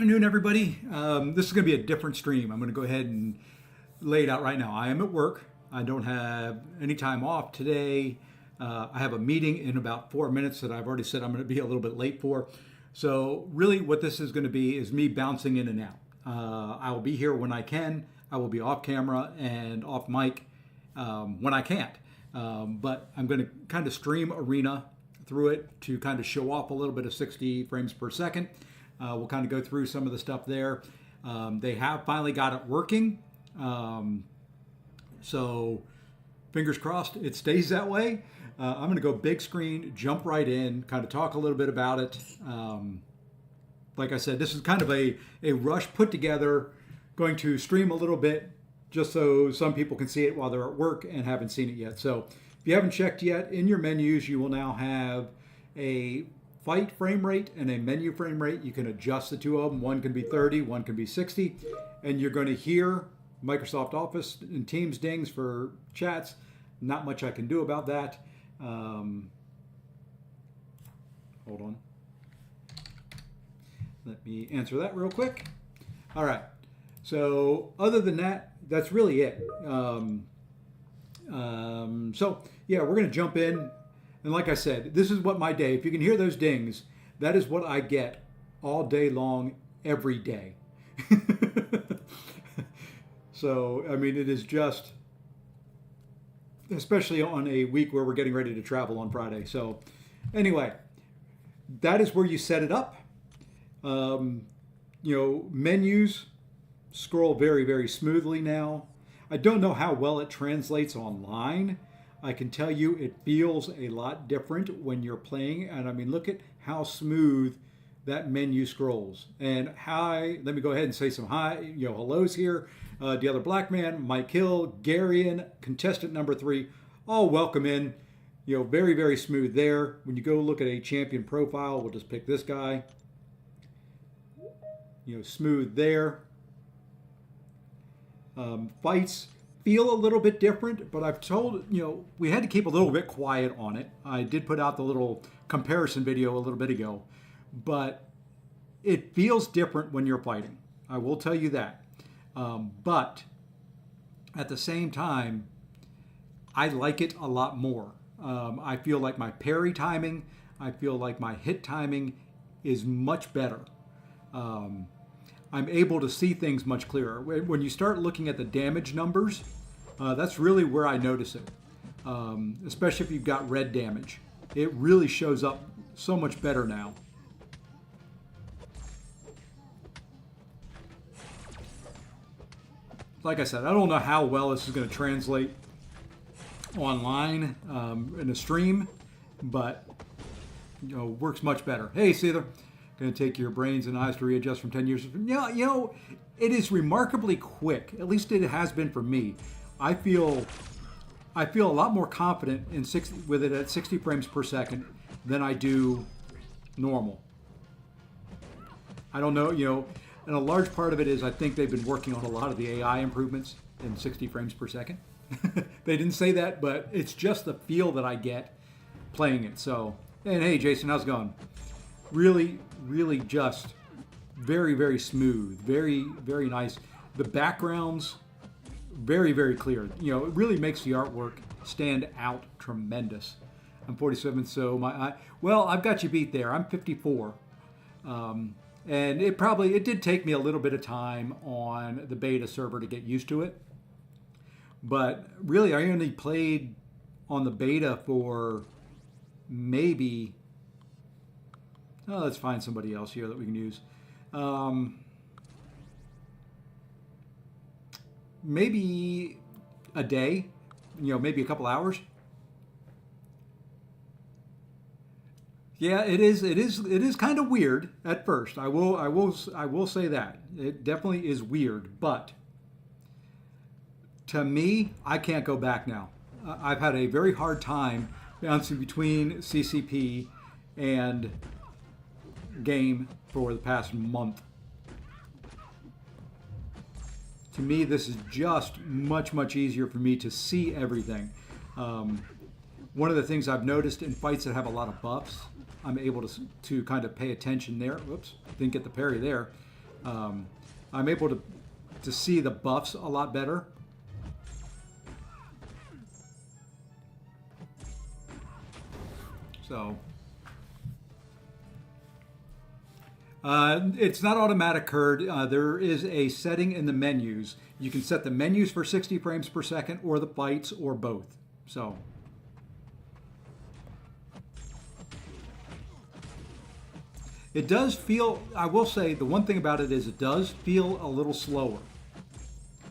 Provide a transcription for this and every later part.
afternoon, everybody. This is going to be a different stream. I'm going to go ahead and lay it out right now. I am at work. I don't have any time off today. I have a meeting in about 4 minutes that I've already said I'm going to be a little bit late for. So really what this is going to be is me bouncing in and out. I will be here when I can. I will be off camera and off mic when I can't. But I'm going to kind of stream Arena through it to kind of show off a little bit of 60 frames per second. We'll kind of go through some of the stuff there. They have finally got it working. So fingers crossed it stays that way. I'm going to go big screen, jump right in, kind of talk a little bit about it. Like I said, this is kind of a rush put together, going to stream a little bit just so some people can see it while they're at work and haven't seen it yet. So if you haven't checked yet, in your menus, you will now have a fight frame rate and a menu frame rate. You can adjust the two of them. One can be 30, one can be 60. And you're going to hear Microsoft Office and Teams dings for chats. Not much I can do about that. Hold on. Let me answer that real quick. All right. So other than that, that's really it. So yeah, we're going to jump in. And like I said, this is what my day, if you can hear those dings, that is what I get all day long, every day. So, I mean, it is just, especially on a week where we're getting ready to travel on Friday. So anyway, that is where you set it up. Menus scroll very, very smoothly now. I don't know how well it translates online. I can tell you it feels a lot different when you're playing. And I mean, look at how smooth that menu scrolls. And hi, let me go ahead and say some hi, hellos here. The other black man, Mike Hill, Garian, contestant number 3, all welcome in. Very, very smooth there. When you go look at a champion profile, we'll just pick this guy. Smooth there. Fights feel a little bit different, but I've told, we had to keep a little bit quiet on it. I did put out the little comparison video a little bit ago, but it feels different when you're fighting. I will tell you that. But at the same time, I like it a lot more. I feel like my parry timing, I feel like my hit timing is much better. I'm able to see things much clearer. When you start looking at the damage numbers, that's really where I notice it, especially if you've got red damage. It really shows up so much better now. Like I said, I don't know how well this is going to translate online in a stream, but works much better. Hey, Seether. Going to take your brains and eyes to readjust from 10 years. It is remarkably quick. At least it has been for me. I feel a lot more confident with it at 60 frames per second than I do normal. I don't know, and a large part of it is I think they've been working on a lot of the AI improvements in 60 frames per second. They didn't say that, but it's just the feel that I get playing it. So, and hey, Jason, how's it going? Really, really just very, very smooth, very, very nice. The backgrounds, very, very clear. It really makes the artwork stand out tremendous. I'm 47, so I've got you beat there. I'm 54. And it did take me a little bit of time on the beta server to get used to it. But really, I only played on the beta for maybe... let's find somebody else here that we can use. Maybe a day, maybe a couple hours. Yeah, it is kind of weird at first. I will say that. It definitely is weird, but to me, I can't go back now. I've had a very hard time bouncing between CCP and game for the past month. To me, this is just much, much easier for me to see everything. One of the things I've noticed in fights that have a lot of buffs, I'm able to kind of pay attention there. Whoops, didn't get the parry there. I'm able to see the buffs a lot better. So it's not automatic, Curd. There is a setting in the menus. You can set the menus for 60 frames per second or the fights or both. So it does feel, I will say, the one thing about it is it does feel a little slower,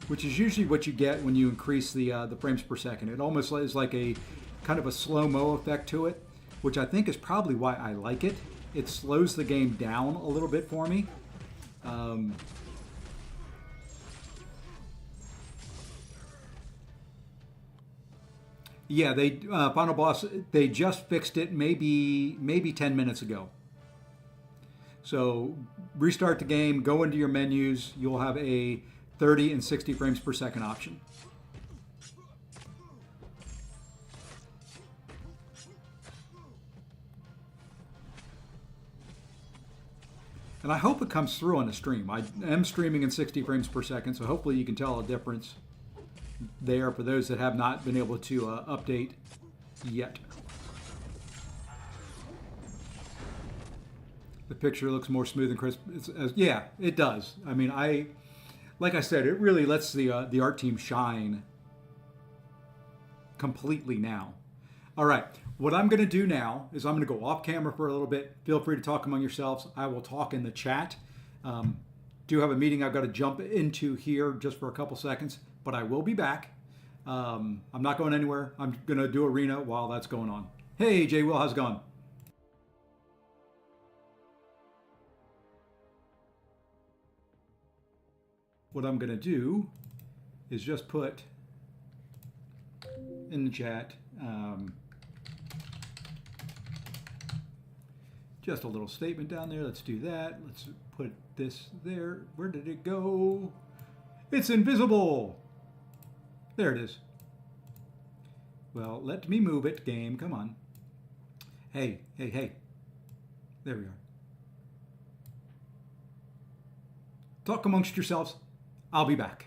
which is usually what you get when you increase the frames per second. It almost is like a kind of a slow-mo effect to it, which I think is probably why I like it. It slows the game down a little bit for me. Yeah, they Final Boss, they just fixed it maybe 10 minutes ago. So restart the game, go into your menus, you'll have a 30 and 60 frames per second option. And I hope it comes through on the stream. I am streaming in 60 frames per second, so hopefully you can tell a difference there for those that have not been able to update yet. The picture looks more smooth and crisp. Yeah, it does. I mean, like I said, it really lets the art team shine completely now. All right, what I'm going to do now is I'm going to go off camera for a little bit. Feel free to talk among yourselves. I will talk in the chat. Do have a meeting I've got to jump into here just for a couple seconds, but I will be back. I'm not going anywhere. I'm going to do Arena while that's going on. Hey, Jay Will, how's it going? What I'm going to do is just put in the chat just a little statement down there. Let's do that. Let's put this there. Where did it go? It's invisible. There it is. Well, let me move it, game. Come on. Hey, hey, hey. There we are. Talk amongst yourselves. I'll be back.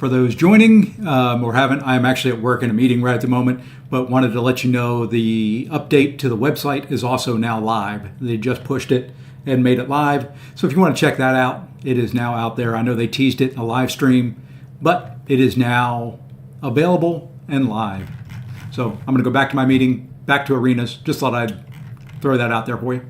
For those joining or haven't, I'm actually at work in a meeting right at the moment, but wanted to let you know the update to the website is also now live. They just pushed it and made it live. So if you want to check that out, it is now out there. I know they teased it in a live stream, but it is now available and live. So I'm going to go back to my meeting, back to arenas. Just thought I'd throw that out there for you.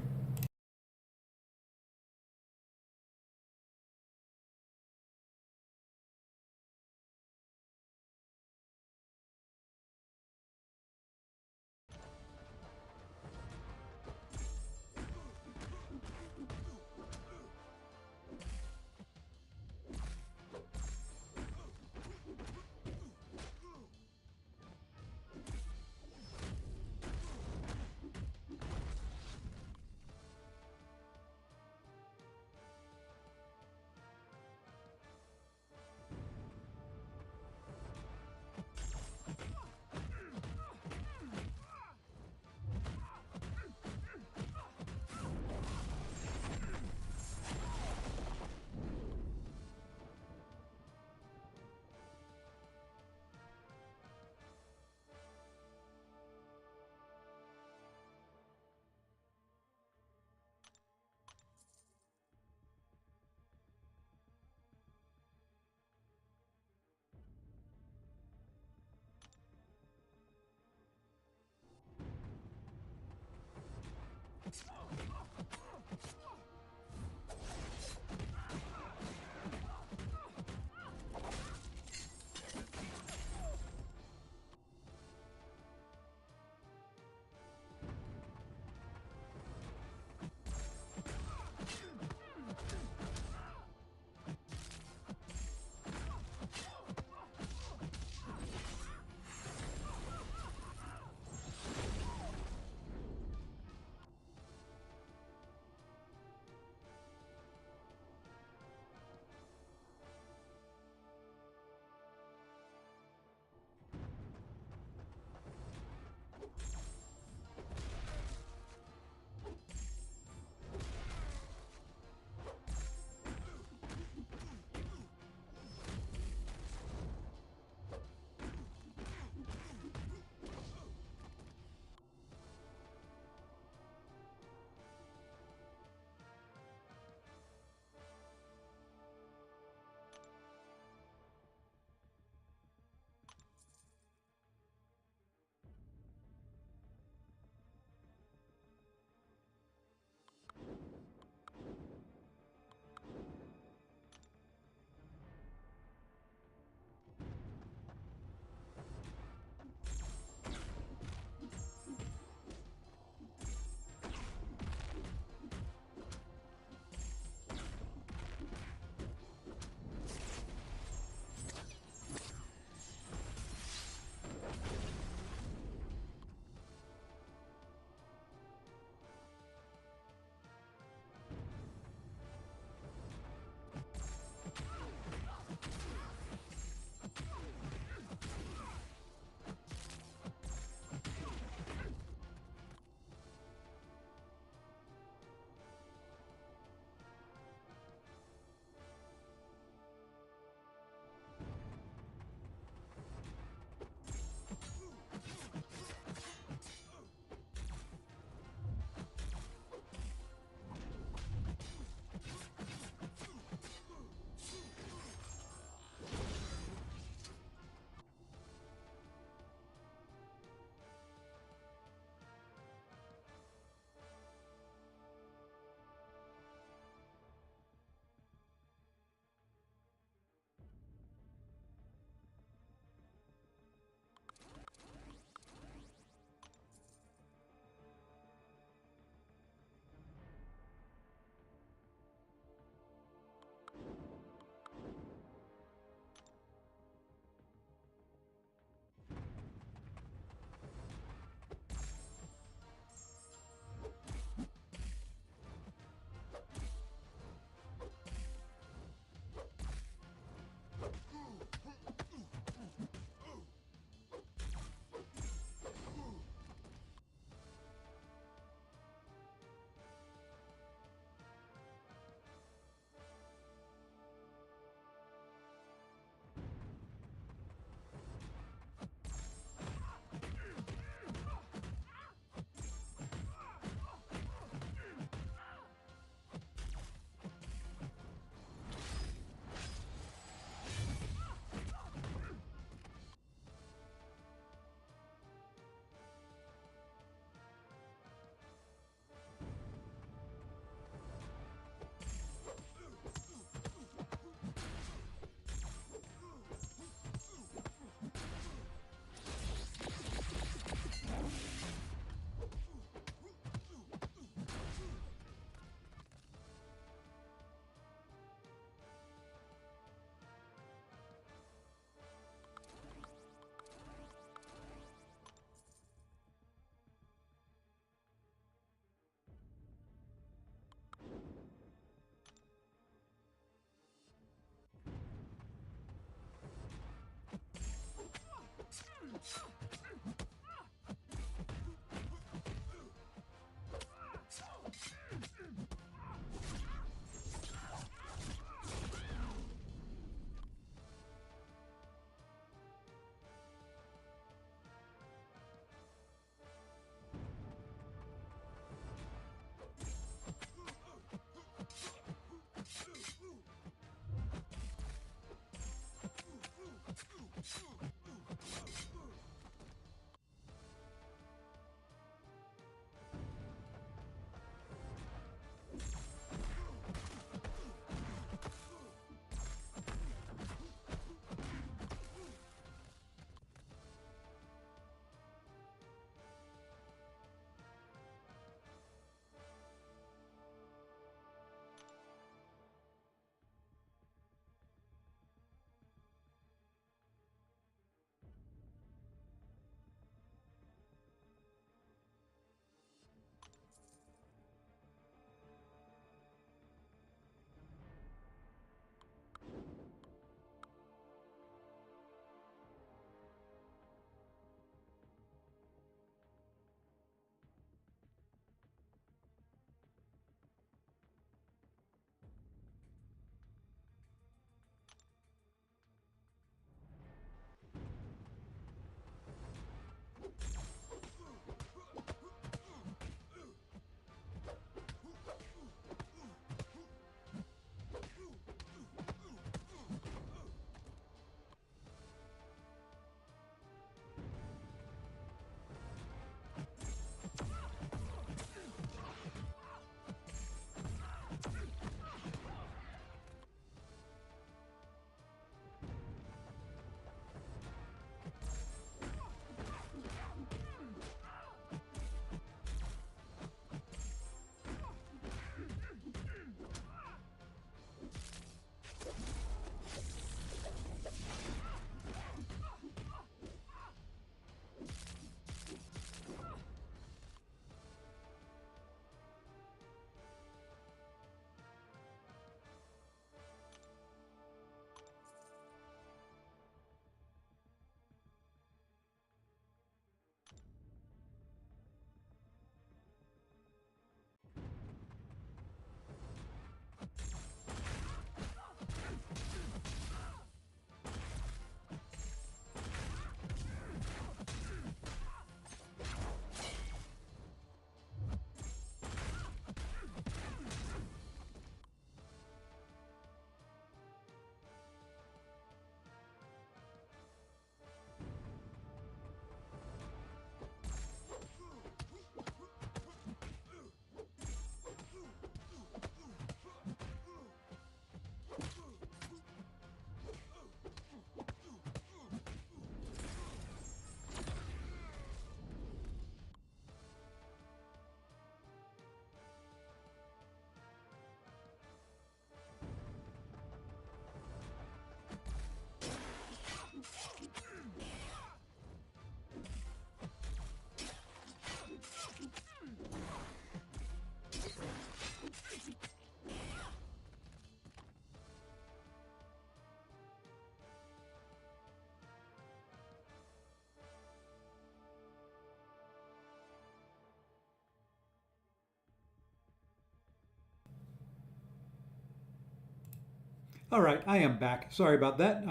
All right, I am back. Sorry about that.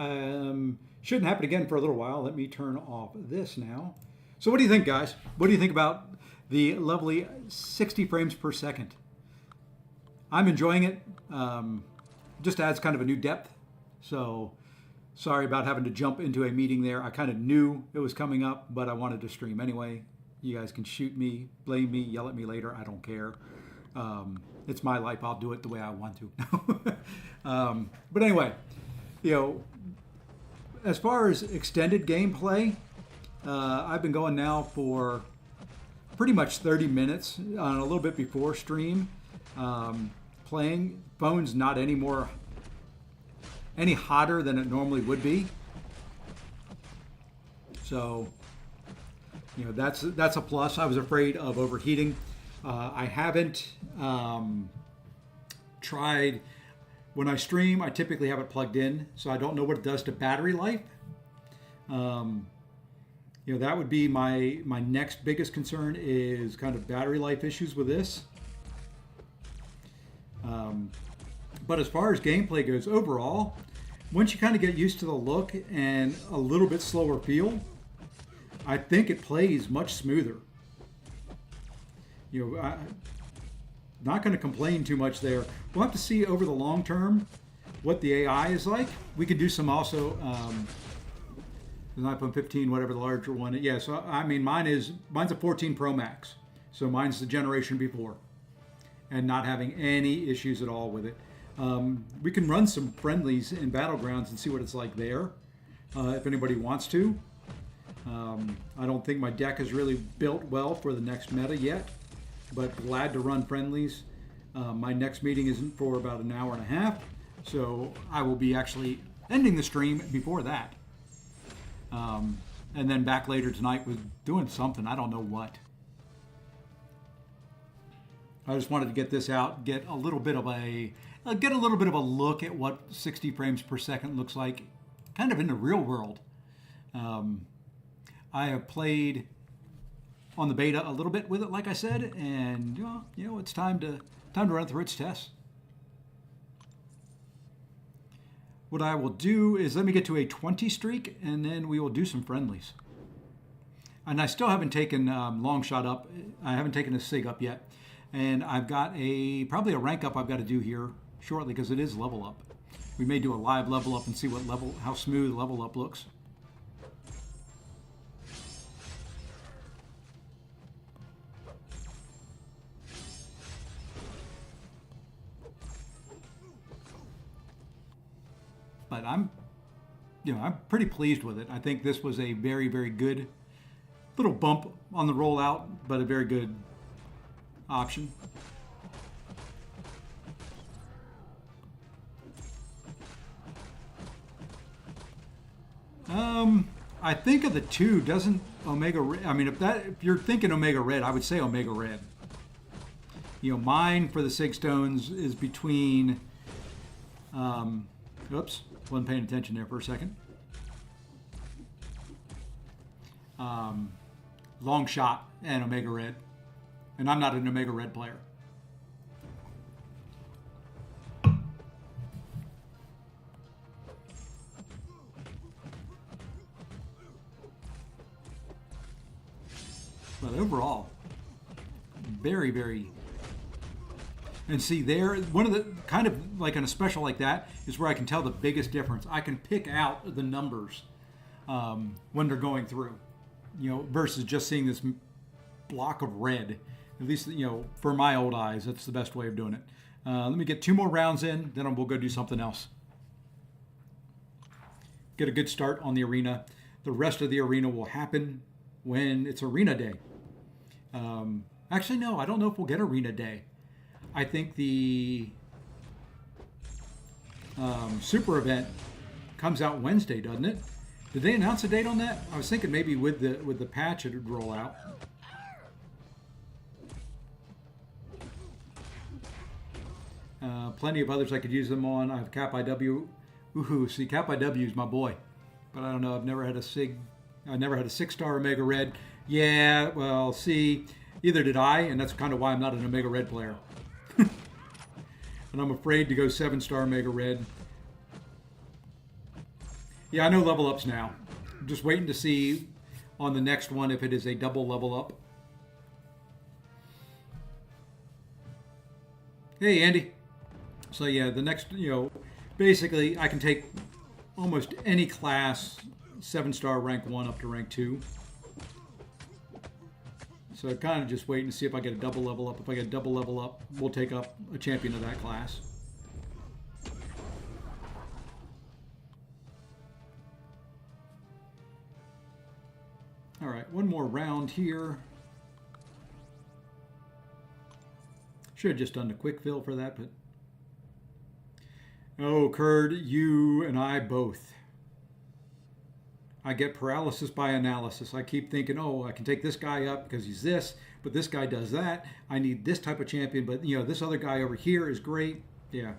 Shouldn't happen again for a little while. Let me turn off this now. So what do you think, guys? What do you think about the lovely 60 frames per second? I'm enjoying it. Just adds kind of a new depth. So sorry about having to jump into a meeting there. I kind of knew it was coming up, but I wanted to stream anyway. You guys can shoot me, blame me, yell at me later. I don't care. It's my life. I'll do it the way I want to. But anyway, as far as extended gameplay, I've been going now for pretty much 30 minutes on a little bit before stream. Playing. Phone's not any hotter than it normally would be. So, that's a plus. I was afraid of overheating. I haven't tried. When I stream, I typically have it plugged in, so I don't know what it does to battery life. That would be my next biggest concern is kind of battery life issues with this. But as far as gameplay goes, overall, once you kind of get used to the look and a little bit slower feel, I think it plays much smoother. I'm not going to complain too much there. We'll have to see over the long term what the AI is like. We could do some also the iPhone 15, whatever the larger one. Yeah, so I mean, mine's a 14 Pro Max, so mine's the generation before, and not having any issues at all with it. We can run some friendlies in Battlegrounds and see what it's like there, if anybody wants to. I don't think my deck is really built well for the next meta yet, but glad to run friendlies. My next meeting isn't for about an hour and a half, so I will be actually ending the stream before that. And then back later tonight with doing something, I don't know what. I just wanted to get this out, get a little bit of a look at what 60 frames per second looks like, kind of in the real world. I have played on the beta a little bit with it, like I said, and it's time to run through its tests. What I will do is let me get to a 20 streak, and then we will do some friendlies. And I still haven't taken long shot up. I haven't taken a sig up yet. And I've got probably a rank up I've got to do here shortly because it is level up. We may do a live level up and see how smooth level up looks. But I'm pretty pleased with it. I think this was a very, very good little bump on the rollout, but a very good option. I think of the two, doesn't Omega Red, I mean, if you're thinking Omega Red, I would say Omega Red. Mine for the Sig Stones is between, oops, wasn't paying attention there for a second. Long Shot and Omega Red. And I'm not an Omega Red player. But overall, very, very. And see there, one of the kind of like in a special like that is where I can tell the biggest difference. I can pick out the numbers when they're going through, versus just seeing this block of red. At least, for my old eyes, that's the best way of doing it. Let me get 2 more rounds in, then we'll go do something else. Get a good start on the arena. The rest of the arena will happen when it's arena day. Actually, no, I don't know if we'll get arena day. I think the super event comes out Wednesday, doesn't it? Did they announce a date on that? I was thinking maybe with the patch it would roll out. Plenty of others I could use them on. I have Cap IW. Woohoo! See, Cap IW is my boy, but I don't know. I've never had a Sig. I never had a 6-star Omega Red. Yeah, well, see, either did I, and that's kind of why I'm not an Omega Red player. And I'm afraid to go 7-star Omega Red. Yeah, I know level ups now. I'm just waiting to see on the next one if it is a double level up. Hey, Andy. So yeah, the next, basically I can take almost any class, 7-star rank 1 up to rank 2. So kind of just waiting to see if I get a double level up. If I get a double level up, we'll take up a champion of that class. All right, one more round here. Should have just done the quick fill for that, but... Oh, Kurd, you and I both. I get paralysis by analysis. I keep thinking, oh, I can take this guy up because he's this, but this guy does that. I need this type of champion, but, this other guy over here is great. Yeah.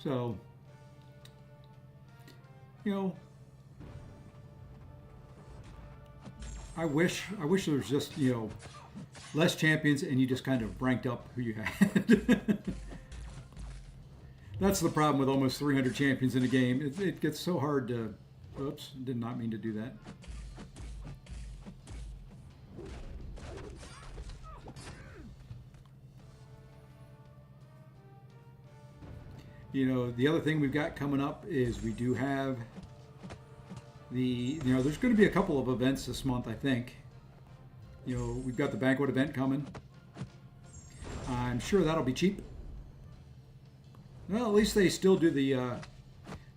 So, I wish there was just, less champions and you just kind of ranked up who you had. That's the problem with almost 300 champions in a game. It gets so hard to... Oops, did not mean to do that. The other thing we've got coming up is we do have there's going to be a couple of events this month, I think. We've got the banquet event coming. I'm sure that'll be cheap. Well, at least they still do the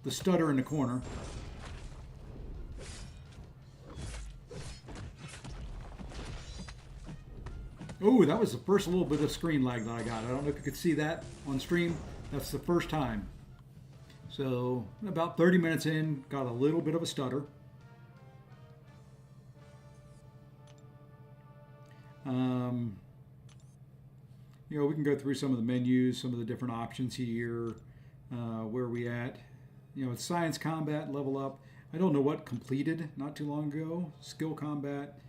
stutter in the corner. Oh, that was the first little bit of screen lag that I got. I don't know if you could see that on stream. That's the first time. So about 30 minutes in, got a little bit of a stutter. We can go through some of the menus, some of the different options here. Where are we at? It's science combat, level up. I don't know what completed not too long ago. Skill combat.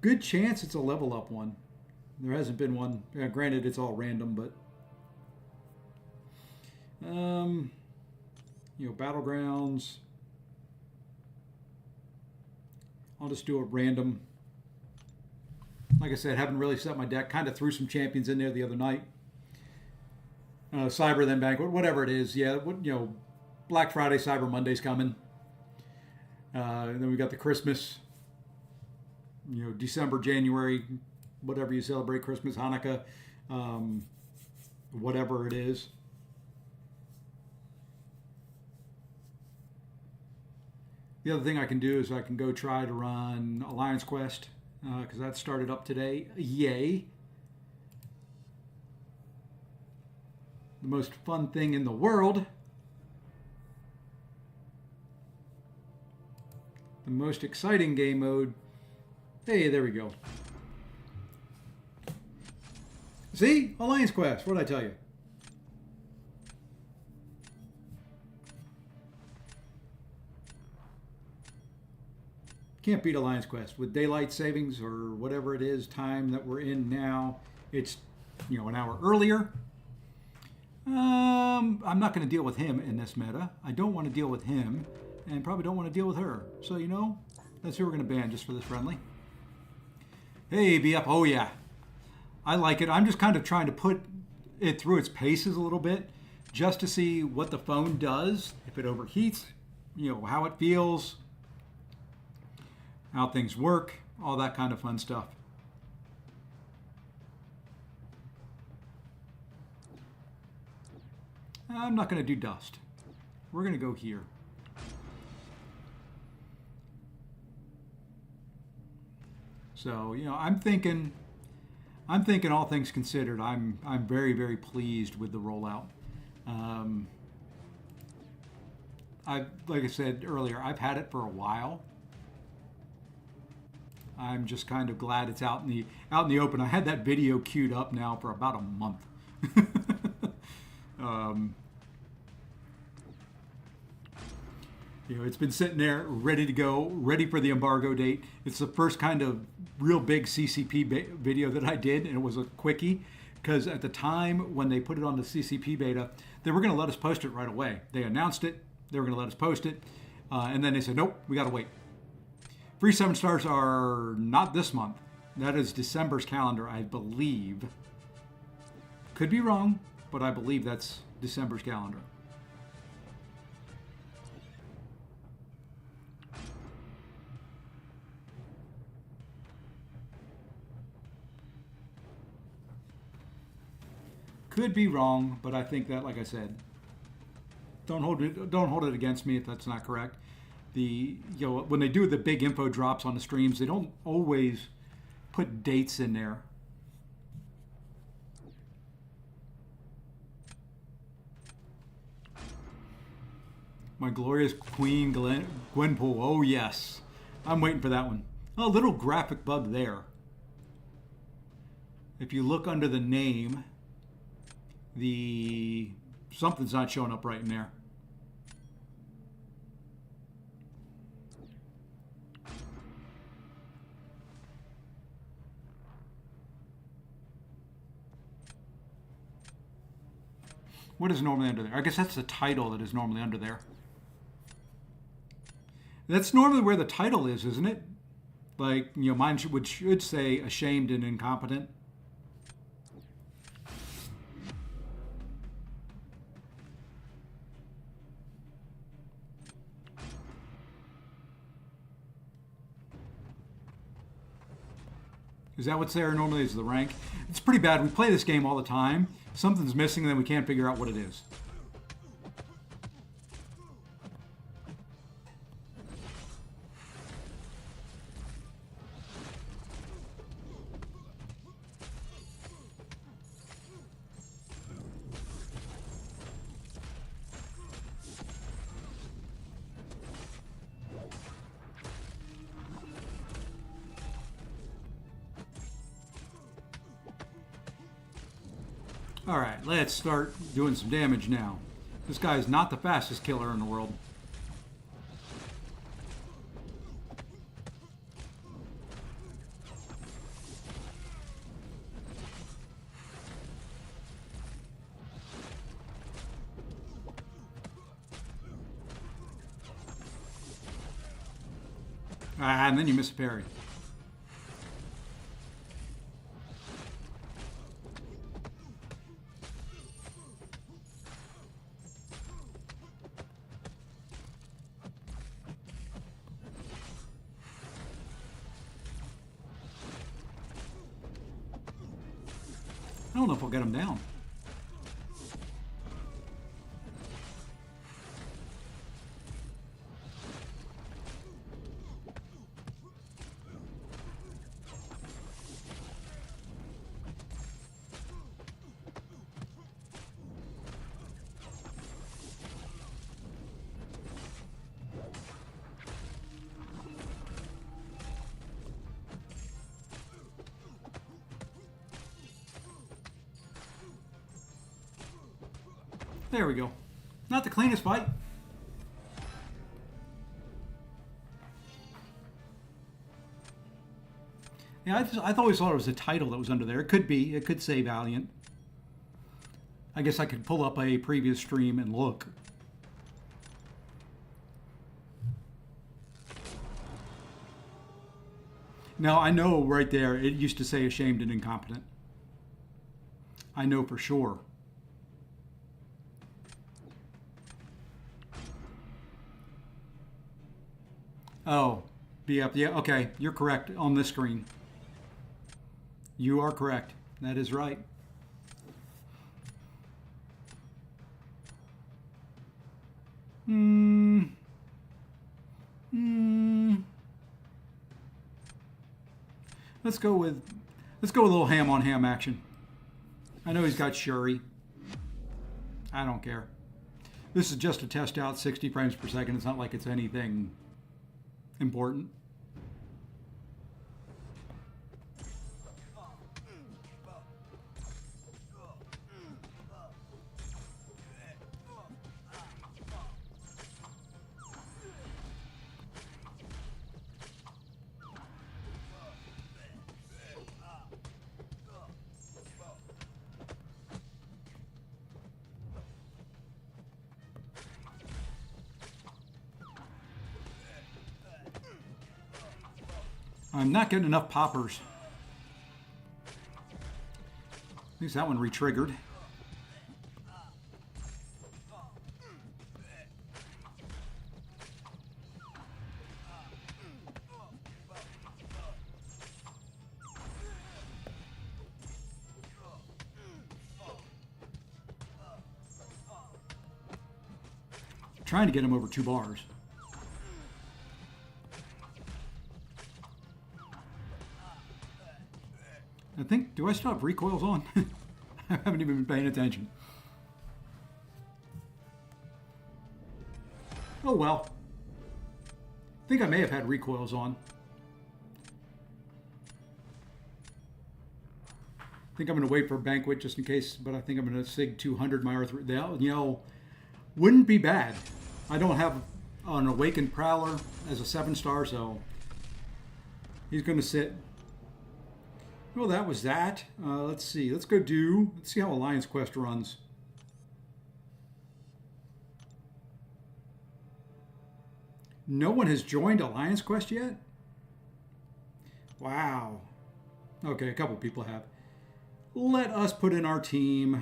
Good chance it's a level up one. There hasn't been one. Granted, it's all random, but battlegrounds. I'll just do a random. Like I said, haven't really set my deck. Kind of threw some champions in there the other night. Cyber, then banquet, whatever it is. Yeah, Black Friday, Cyber Monday's coming. And then we got the Christmas. December, January, whatever you celebrate, Christmas, Hanukkah, whatever it is. The other thing I can do is I can go try to run Alliance Quest, because that started up today. Yay. The most fun thing in the world. The most exciting game mode. Hey, there we go. See? Alliance Quest. What did I tell you? Can't beat Alliance Quest. With daylight savings or whatever it is, time that we're in now, it's, an hour earlier. I'm not going to deal with him in this meta. I don't want to deal with him, and probably don't want to deal with her. So, that's who we're going to ban just for this friendly. Hey, BF. Oh, yeah. I like it. I'm just kind of trying to put it through its paces a little bit just to see what the phone does, if it overheats, how it feels, how things work, all that kind of fun stuff. I'm not going to do dust. We're going to go here. So, I'm thinking all things considered, I'm very, very pleased with the rollout. Like I said earlier, I've had it for a while. I'm just kind of glad it's out in the open. I had that video queued up now for about a month. It's been sitting there ready to go, ready for the embargo date. It's the first kind of real big CCP video that I did, and it was a quickie because at the time when they put it on the CCP beta, they were going to let us post it right away. They announced it, they were going to let us post it, and then they said, nope, we got to wait. Free 7 stars are not this month. That is December's calendar, I believe. Could be wrong, but I believe that's December's calendar. Could be wrong, but I think that, like I said, don't hold it against me if that's not correct. When they do the big info drops on the streams, they don't always put dates in there. My glorious Queen Gwenpool. Oh yes, I'm waiting for that one. Oh, a little graphic bug there. If you look under the name, something's not showing up right in there. What is normally under there? I guess that's the title that is normally under there. That's normally where the title is, isn't it? Like, mine should say ashamed and incompetent. Is that what's there normally is the rank? It's pretty bad. We play this game all the time. Something's missing, and then we can't figure out what it is. Alright, let's start doing some damage now. This guy is not the fastest killer in the world. And then you miss a parry. I don't know if I'll get him down. There we go. Not the cleanest fight. Yeah, I always thought it was a title that was under there. It could be. It could say Valiant. I guess I could pull up a previous stream and look. Now, I know right there, it used to say ashamed and incompetent. I know for sure. Oh, BF. Yeah, okay. You're correct on this screen. You are correct. That is right. Let's go with a little ham on ham action. I know he's got Shuri. I don't care. This is just to test out 60 frames per second. It's not like it's anything important. I'm not getting enough poppers. At least that one re-triggered. Trying to get him over 2 bars. I think, do I still have recoils on? I haven't even been paying attention. Oh well. I think I may have had recoils on. I think I'm going to wait for a banquet just in case, but I think I'm going to SIG 200 my R3. You know, wouldn't be bad. I don't have an Awakened Prowler as a 7-star, so he's going to sit. Well, that was that. Let's see. Let's see how Alliance Quest runs. No one has joined Alliance Quest yet? Wow. Okay, a couple people have. Let us put in our team.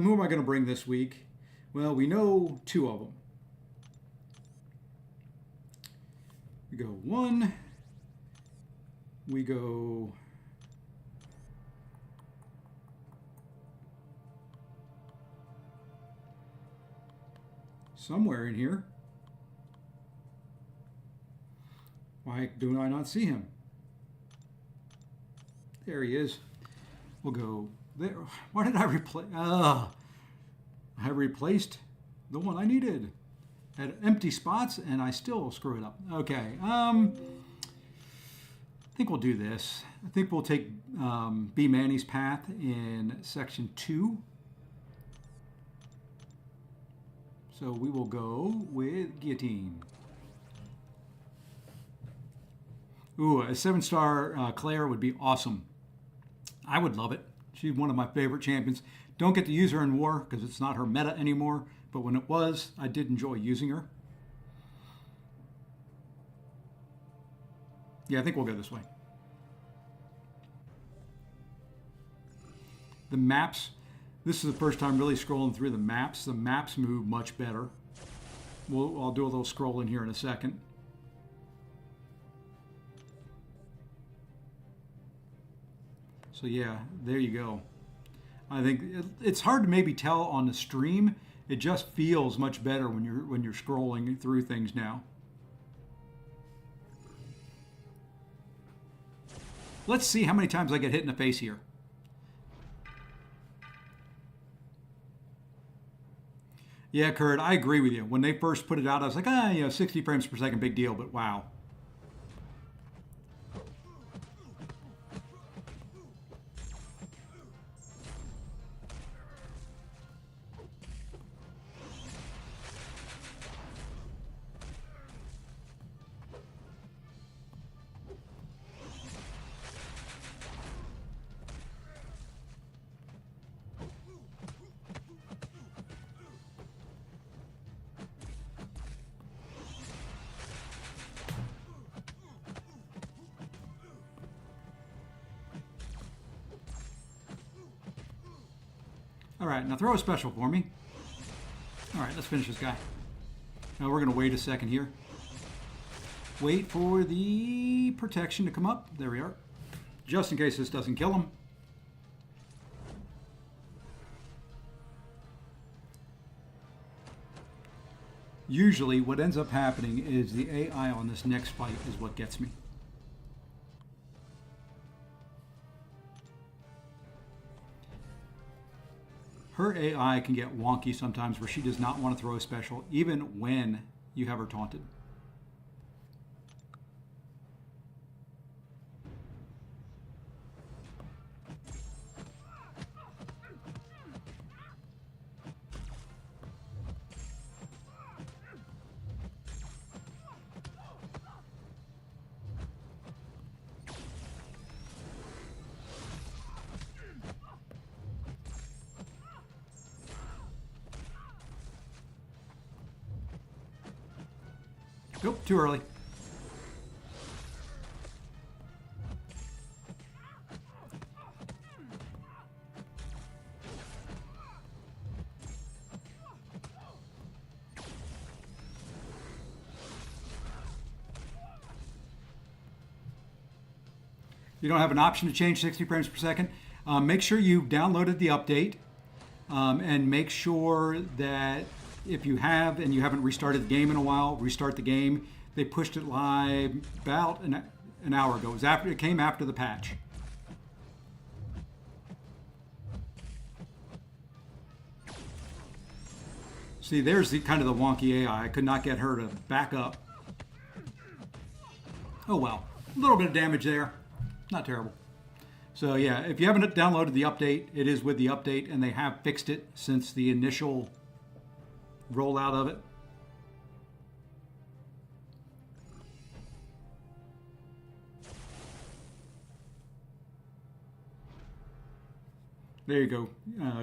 Who am I going to bring this week? Well, we know 2 of them. We go 1. We go... somewhere in here. Why do I not see him? There he is. We'll go there. Why did I replace? I replaced the one I needed. Had empty spots and I still screw it up. Okay. I think we'll do this. I think we'll take B. Manny's path in section 2. So we will go with Guillotine. Ooh, a 7-star Claire would be awesome. I would love it. She's one of my favorite champions. Don't get to use her in war because it's not her meta anymore. But when it was, I did enjoy using her. Yeah, I think we'll go this way. The maps. This is the first time really scrolling through the maps. The maps move much better. I'll do a little scrolling here in a second. So yeah, there you go. I think it's hard to maybe tell on the stream. It just feels much better when you're scrolling through things now. Let's see how many times I get hit in the face here. Yeah, Kurt, I agree with you. When they first put it out, I was like, 60 frames per second, big deal, but wow. All right, now throw a special for me. All right, let's finish this guy. Now we're going to wait a second here. Wait for the protection to come up. There we are. Just in case this doesn't kill him. Usually what ends up happening is the AI on this next fight is what gets me. Her AI can get wonky sometimes where she does not want to throw a special, even when you have her taunted. Nope, too early. You don't have an option to change 60 frames per second. Make sure you downloaded the update, and make sure that if you have and you haven't restarted the game in a while, restart the game. They pushed it live about an hour ago. It came after the patch. See, there's the kind of the wonky AI. I could not get her to back up. Oh well, a little bit of damage there. Not terrible. So yeah, if you haven't downloaded the update, it is with the update, and they have fixed it since the initial rollout of it. There you go.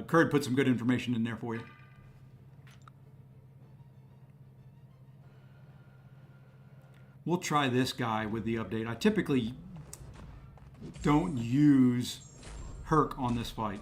Curd put some good information in there for you. We'll try this guy with the update. I typically don't use Herc on this fight.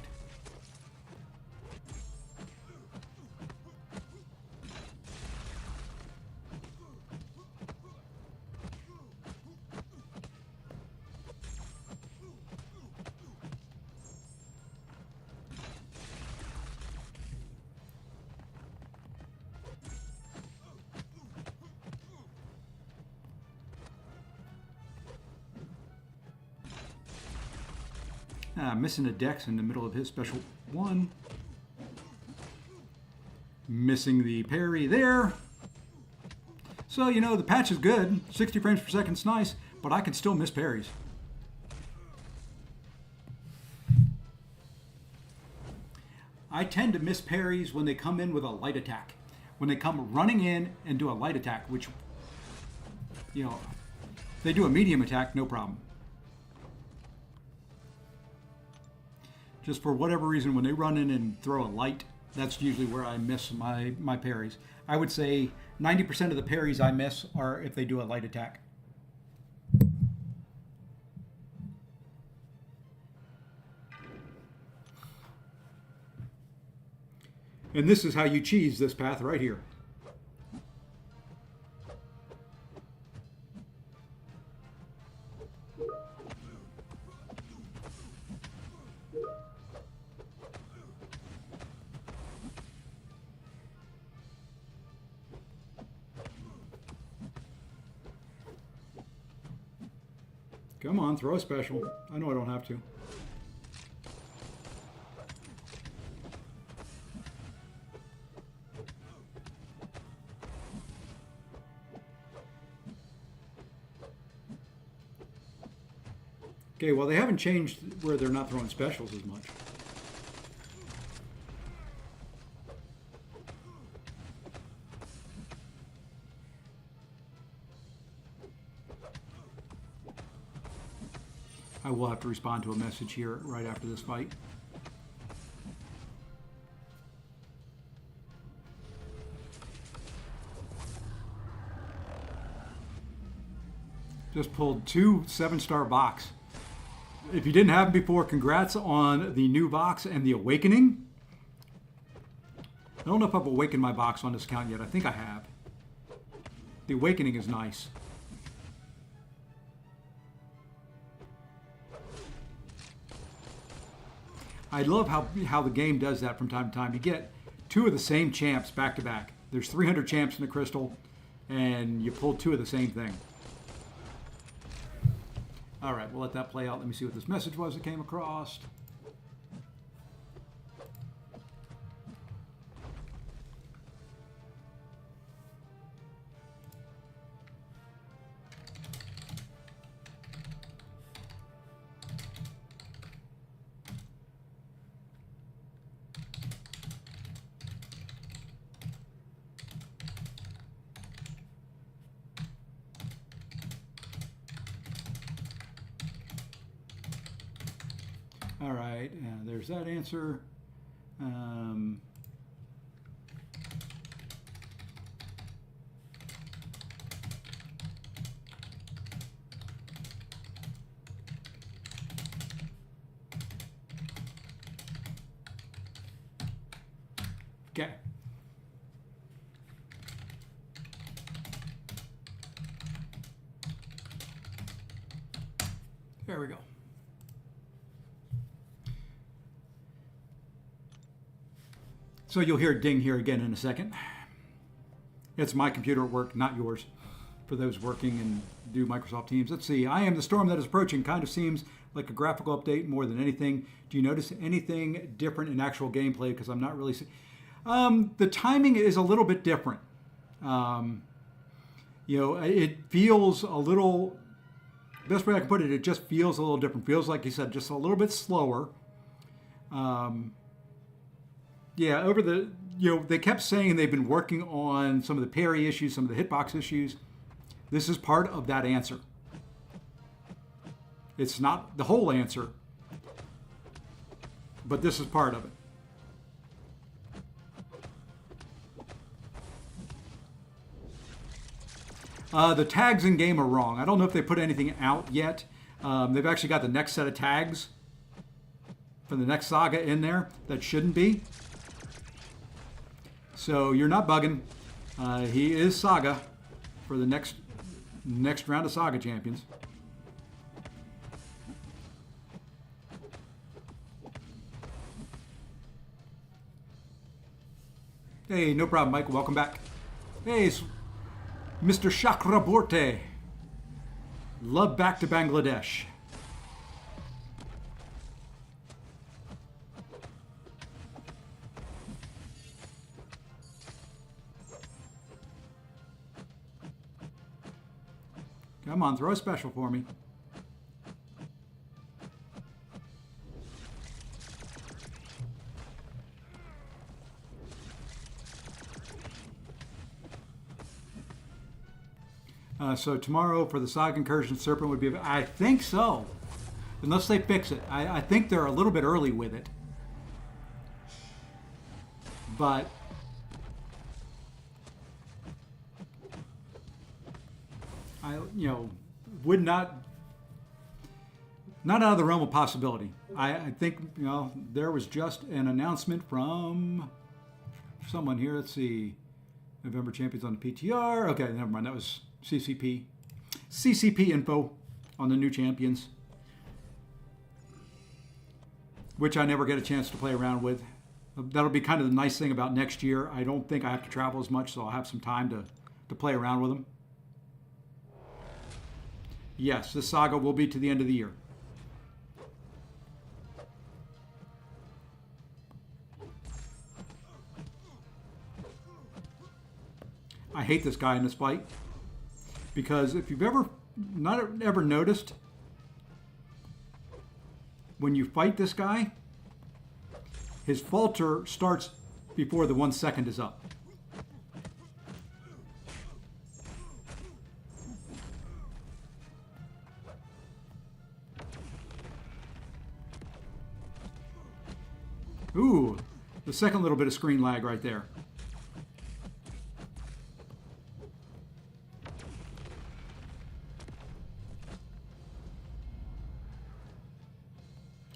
Missing a dex in the middle of his special one. Missing the parry there. So, you know, the patch is good. 60 frames per second is nice, but I can still miss parries. I tend to miss parries when they come in with a light attack. When they come running in and do a light attack, which, you know, if they do a medium attack, no problem. Just for whatever reason, when they run in and throw a light, that's usually where I miss my parries. I would say 90% of the parries I miss are if they do a light attack. And this is how you cheese this path right here. Come on, throw a special. I know I don't have to. Okay, well, they haven't changed where they're not throwing specials as much. I will have to respond to a message here right after this fight. Just pulled 2 7-star Vox. If you didn't have them before, congrats on the new Vox and the Awakening. I don't know if I've awakened my Vox on this account yet. I think I have. The Awakening is nice. I love how the game does that from time to time. You get 2 of the same champs back to back. There's 300 champs in the crystal, and you pull 2 of the same thing. All right, we'll let that play out. Let me see what this message was that came across. All right, there's that answer. Okay. There we go. So you'll hear a ding here again in a second. It's my computer at work, not yours, for those working and do Microsoft Teams. Let's see. I am the storm that is approaching. Kind of seems like a graphical update more than anything. Do you notice anything different in actual gameplay? Because I'm not really... the timing is a little bit different. It feels a little... Best way I can put it, it just feels a little different. Feels like you said, just a little bit slower. Over the... they kept saying they've been working on some of the parry issues, some of the hitbox issues. This is part of that answer. It's not the whole answer, but this is part of it. The tags in game are wrong. I don't know if they put anything out yet. They've actually got the next set of tags for the next saga in there that shouldn't be. So you're not bugging. He is Saga for the next round of Saga Champions. Hey, no problem, Mike. Welcome back. Hey, it's Mr. Chakraborty. Love back to Bangladesh. Come on, throw a special for me. So tomorrow for the Saga Incursion Serpent would be... I think so. Unless they fix it. I think they're a little bit early with it. But... would not out of the realm of possibility. I think, there was just an announcement from someone here. Let's see. November champions on the PTR. Okay, never mind. That was CCP. CCP info on the new champions, which I never get a chance to play around with. That'll be kind of the nice thing about next year. I don't think I have to travel as much, so I'll have some time to play around with them. Yes, this saga will be to the end of the year. I hate this guy in this fight because if you've ever noticed, when you fight this guy, his falter starts before the 1 second is up. Ooh, the second little bit of screen lag right there.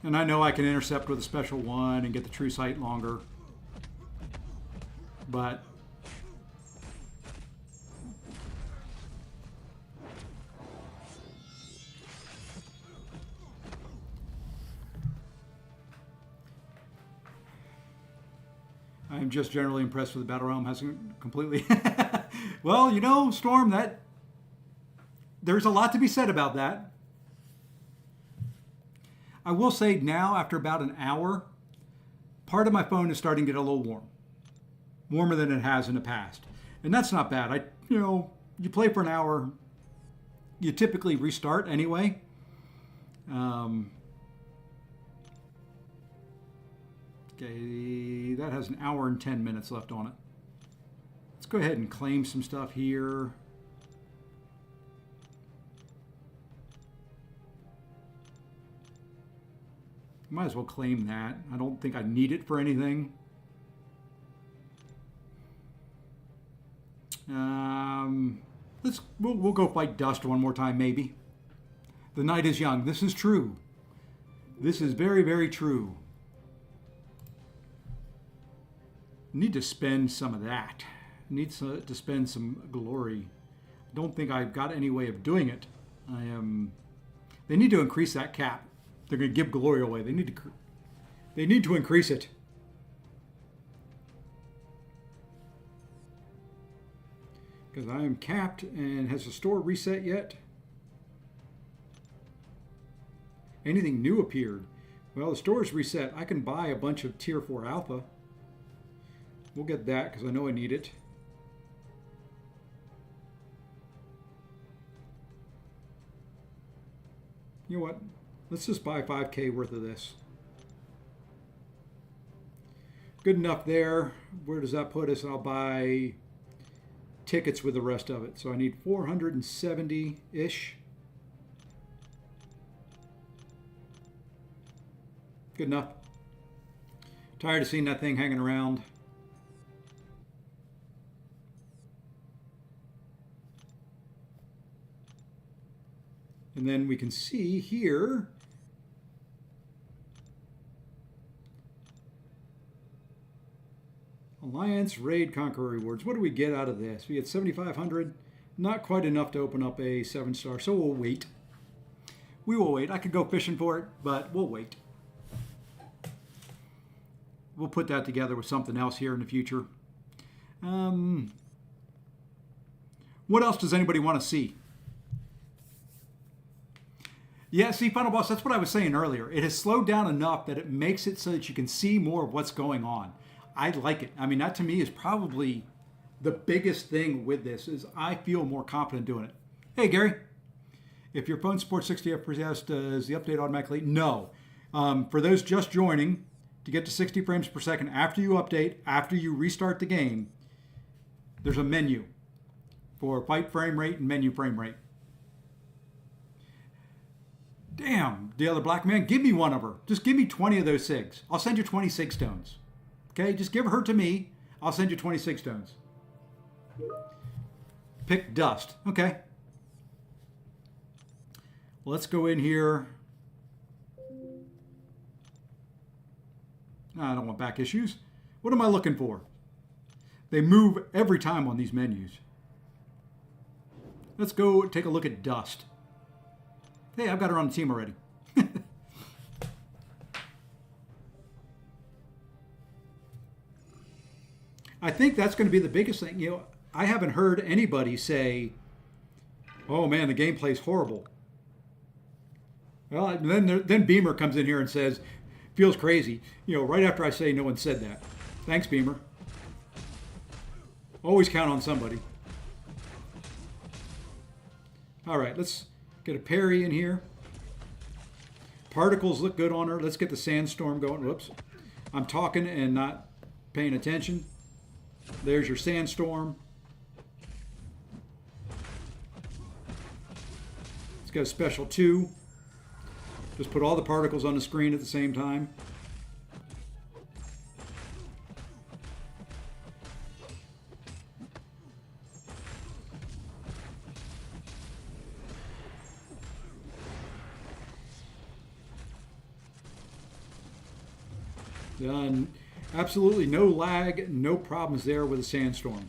And I know I can intercept with a special one and get the true sight longer. But I'm just generally impressed with the Battle Realm. Hasn't completely... Well, Storm, there's a lot to be said about that. I will say now, after about an hour, part of my phone is starting to get a little warm. Warmer than it has in the past. And that's not bad. You play for an hour, you typically restart anyway. Okay, that has an hour and 10 minutes left on it. Let's go ahead and claim some stuff here. Might as well claim that. I don't think I need it for anything. We'll go fight Dust one more time, maybe. The night is young. This is true. This is very, very true. Need to spend some of that. Need to spend some glory. Don't think I've got any way of doing it. They need to increase that cap. They're going to give glory away. They need to increase it. Because I am capped. And has the store reset yet? Anything new appeared? Well, the store is reset. I can buy a bunch of tier 4 alpha. We'll get that because I know I need it. You know what? Let's just buy 5K worth of this. Good enough there. Where does that put us? I'll buy tickets with the rest of it. So I need 470-ish. Good enough. Tired of seeing that thing hanging around. And then we can see here Alliance Raid Conqueror rewards. What do we get out of this? We get 7,500. Not quite enough to open up a 7-star, so we'll wait. We will wait. I could go fishing for it, but we'll wait. We'll put that together with something else here in the future. What else does anybody want to see? Yeah, see, Final Boss, that's what I was saying earlier. It has slowed down enough that it makes it so that you can see more of what's going on. I like it. I mean, that to me is probably the biggest thing with this is I feel more confident doing it. Hey, Gary, if your phone supports 60 FPS, does the update automatically? No. For those just joining, to get to 60 frames per second after you update, after you restart the game, there's a menu for fight frame rate and menu frame rate. Damn, the other black man, give me one of her. Just give me 20 of those SIGs. I'll send you 20 SIG stones. Okay, just give her to me. I'll send you 20 SIG stones. Pick dust. Okay. Let's go in here. I don't want back issues. What am I looking for? They move every time on these menus. Let's go take a look at dust. Hey, I've got her on the team already. I think that's going to be the biggest thing. You know, I haven't heard anybody say, "Oh man, the gameplay's horrible." Well, then Beamer comes in here and says, "Feels crazy." You know, right after I say no one said that. Thanks, Beamer. Always count on somebody. All right, let's get a parry in here. Particles look good on her. Let's get the sandstorm going. Whoops. I'm talking and not paying attention. There's your sandstorm. It's got a special 2. Just put all the particles on the screen at the same time. Done. Absolutely no lag, no problems there with the sandstorm.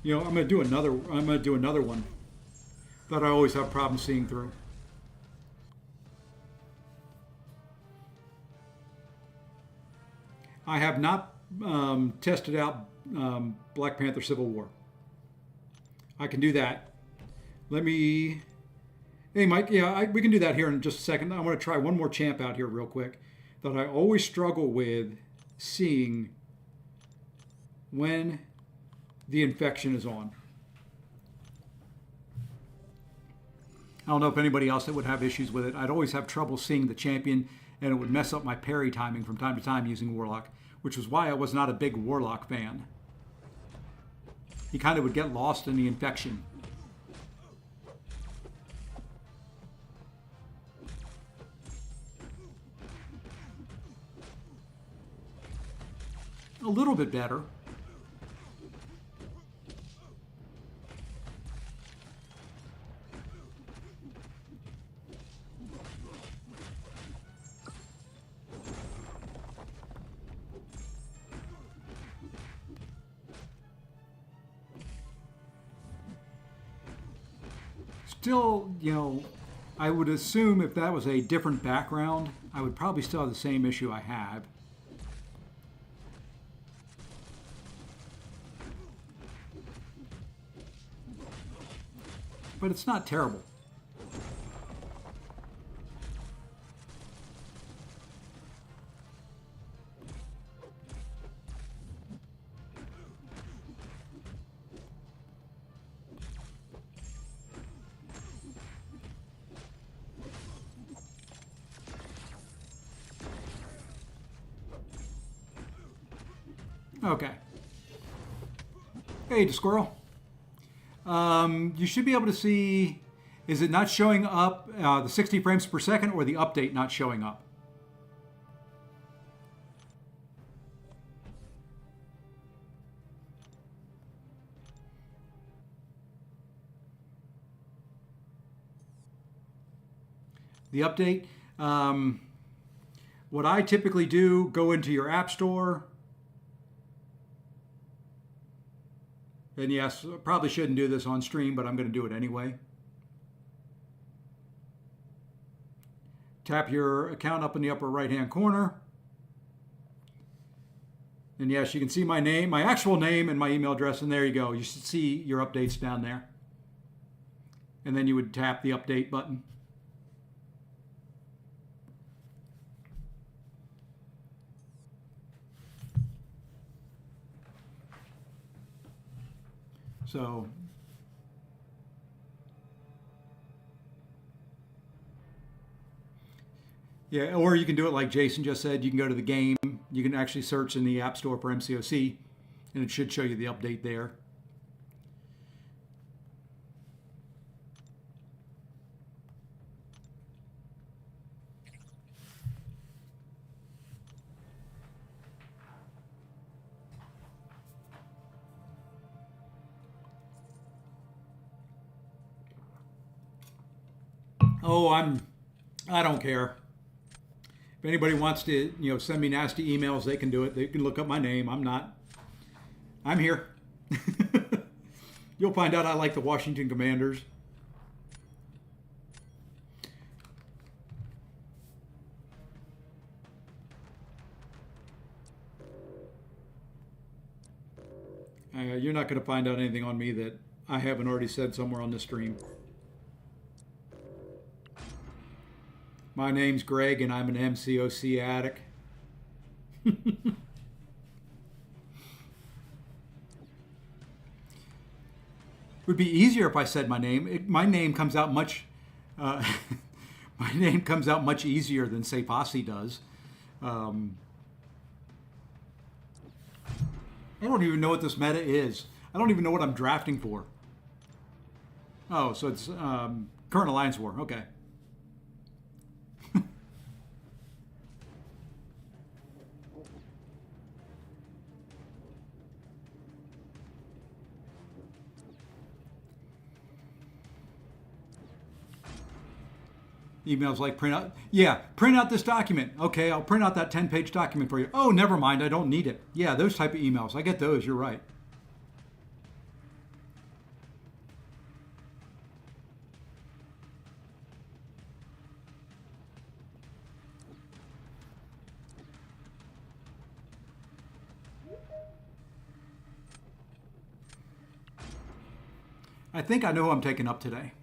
You know, I'm going to do another one that I always have problems seeing through. I have not tested out Black Panther Civil War. I can do that. Let me... Hey, Mike, yeah, we can do that here in just a second. I want to try one more champ out here real quick that I always struggle with seeing when the infection is on. I don't know if anybody else that would have issues with it. I'd always have trouble seeing the champion, and it would mess up my parry timing from time to time using Warlock, which was why I was not a big Warlock fan. He kind of would get lost in the infection. A little bit better. still, I would assume if that was a different background, I would probably still have the same issue I have. But it's not terrible. Okay. Hey, Squirrel. You should be able to see, is it not showing up the 60 frames per second or the update not showing up? The update, what I typically do, go into your app store. And yes, I probably shouldn't do this on stream, but I'm going to do it anyway. Tap your account up in the upper right-hand corner. And yes, you can see my name, my actual name and my email address, and there you go. You should see your updates down there. And then you would tap the update button. So, yeah, or you can do it like Jason just said. You can go to the game. You can actually search in the App Store for mcoc, and it should show you the update there. Oh, I don't care. If anybody wants to, send me nasty emails, they can do it. They can look up my name. I'm here. You'll find out I like the Washington Commanders. You're not going to find out anything on me that I haven't already said somewhere on the stream. My name's Greg, and I'm an MCOC addict. Would be easier if I said my name. My name comes out much. My name comes out much easier than say Posse does. I don't even know what this meta is. I don't even know what I'm drafting for. Oh, so it's current alliance war. Okay. Emails like print out this document. Okay, I'll print out that 10-page document for you. Oh, never mind, I don't need it. Yeah, those type of emails. I get those, you're right. I think I know who I'm taking up today.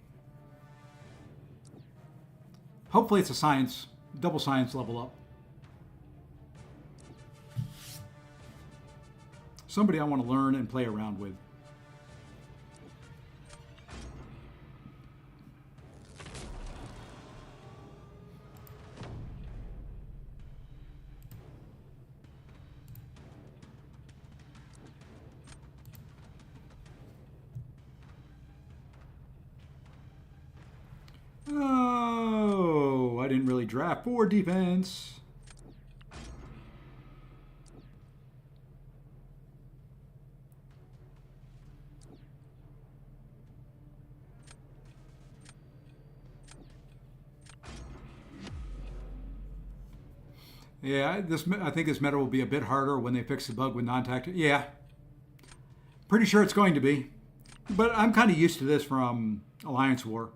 Hopefully it's a science, double science level up. Somebody I want to learn and play around with. Oh, I didn't really draft for defense. Yeah, I think this meta will be a bit harder when they fix the bug with non-tactical. Yeah, pretty sure it's going to be. But I'm kind of used to this from Alliance War.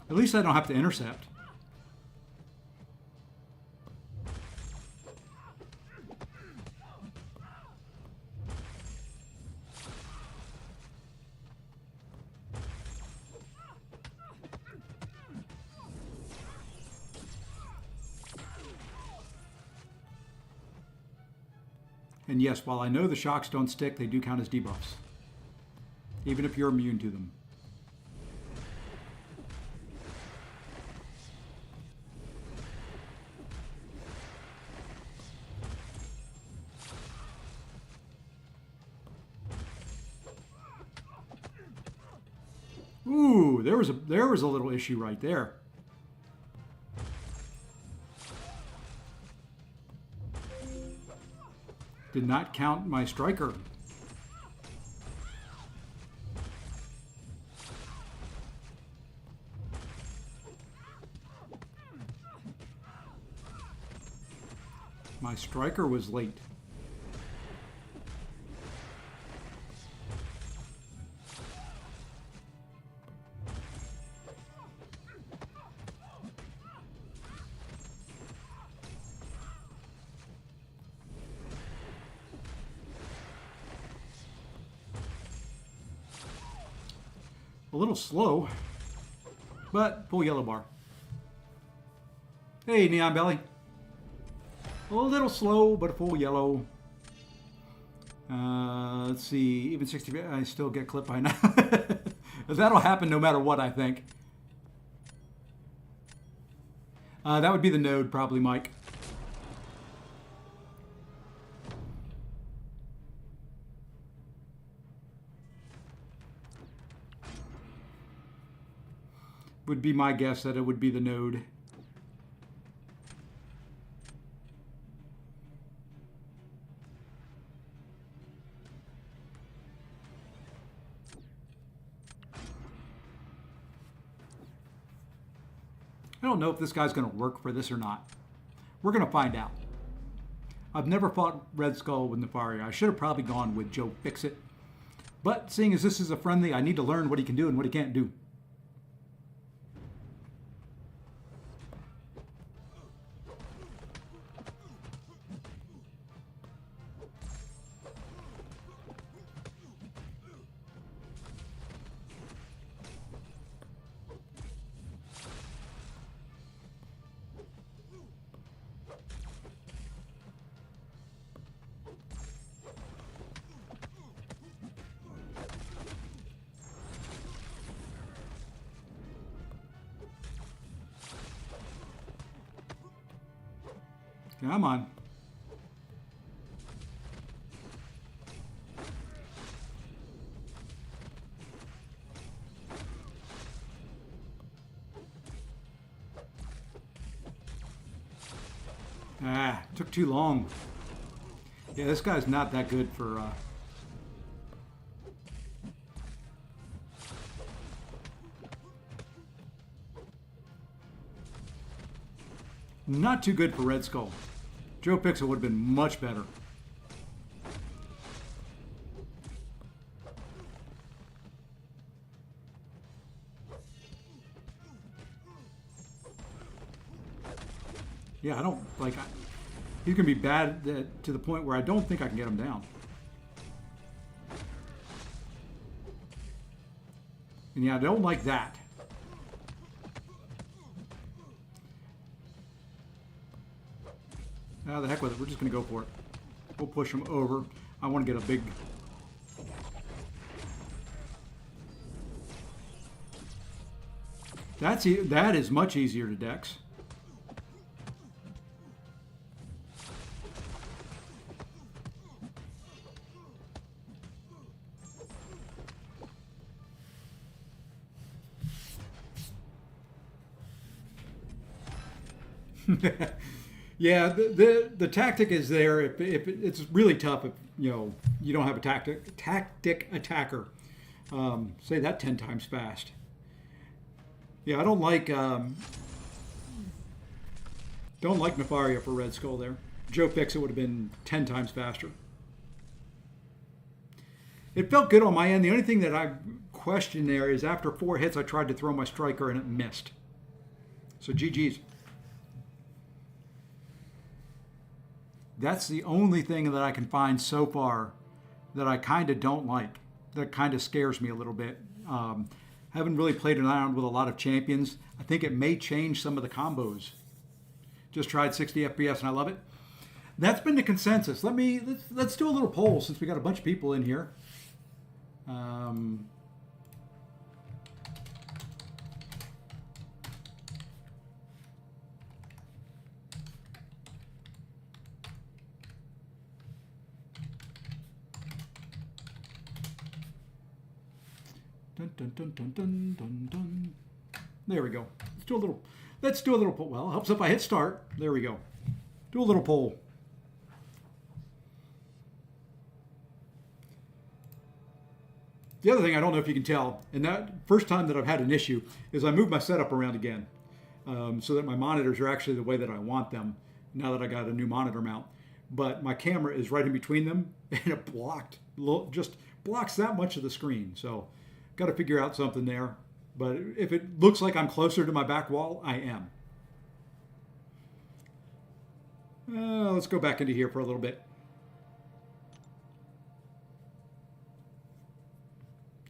At least I don't have to intercept. And yes, while I know the shocks don't stick, they do count as debuffs, even if you're immune to them. Ooh, there was a little issue right there. Did not count my striker. My striker was late. A little slow, but full yellow bar. Hey, Neon Belly. A little slow, but full yellow. Let's see, even 60, I still get clipped by now. That'll happen no matter what, I think. That would be the node, probably, Mike. Would be my guess that it would be the node. I don't know if this guy's going to work for this or not. We're going to find out. I've never fought Red Skull with Nefaria. I should have probably gone with Joe Fixit. But seeing as this is a friendly, I need to learn what he can do and what he can't do. Come on. Ah, took too long. Yeah, this guy's not that good for... Not too good for Red Skull. Joe Pixel would have been much better. Yeah, I don't like. He's gonna be bad to the point where I don't think I can get him down. And yeah, I don't like that. Ah, the heck with it. We're just going to go for it. We'll push him over. I want to get a big... That is much easier to dex. Yeah, the tactic is there. If it's really tough, if you don't have a tactic attacker. Say that 10 times fast. Yeah, I don't like Nefaria for Red Skull there. Joe Fixit would have been 10 times faster. It felt good on my end. The only thing that I questioned there is after 4 hits, I tried to throw my striker and it missed. So GG's. That's the only thing that I can find so far that I kind of don't like. That kind of scares me a little bit. Haven't really played around with a lot of champions. I think it may change some of the combos. Just tried 60 FPS and I love it. That's been the consensus. Let's do a little poll since we got a bunch of people in here. Dun, dun, dun, dun, dun, dun, dun. There we go. Let's do a little poll. Well, it helps if I hit start. There we go. Do a little poll. The other thing, I don't know if you can tell, and that first time that I've had an issue is I moved my setup around again so that my monitors are actually the way that I want them now that I got a new monitor mount. But my camera is right in between them and it just blocks that much of the screen. So got to figure out something there. But if it looks like I'm closer to my back wall, I am. Let's go back into here for a little bit.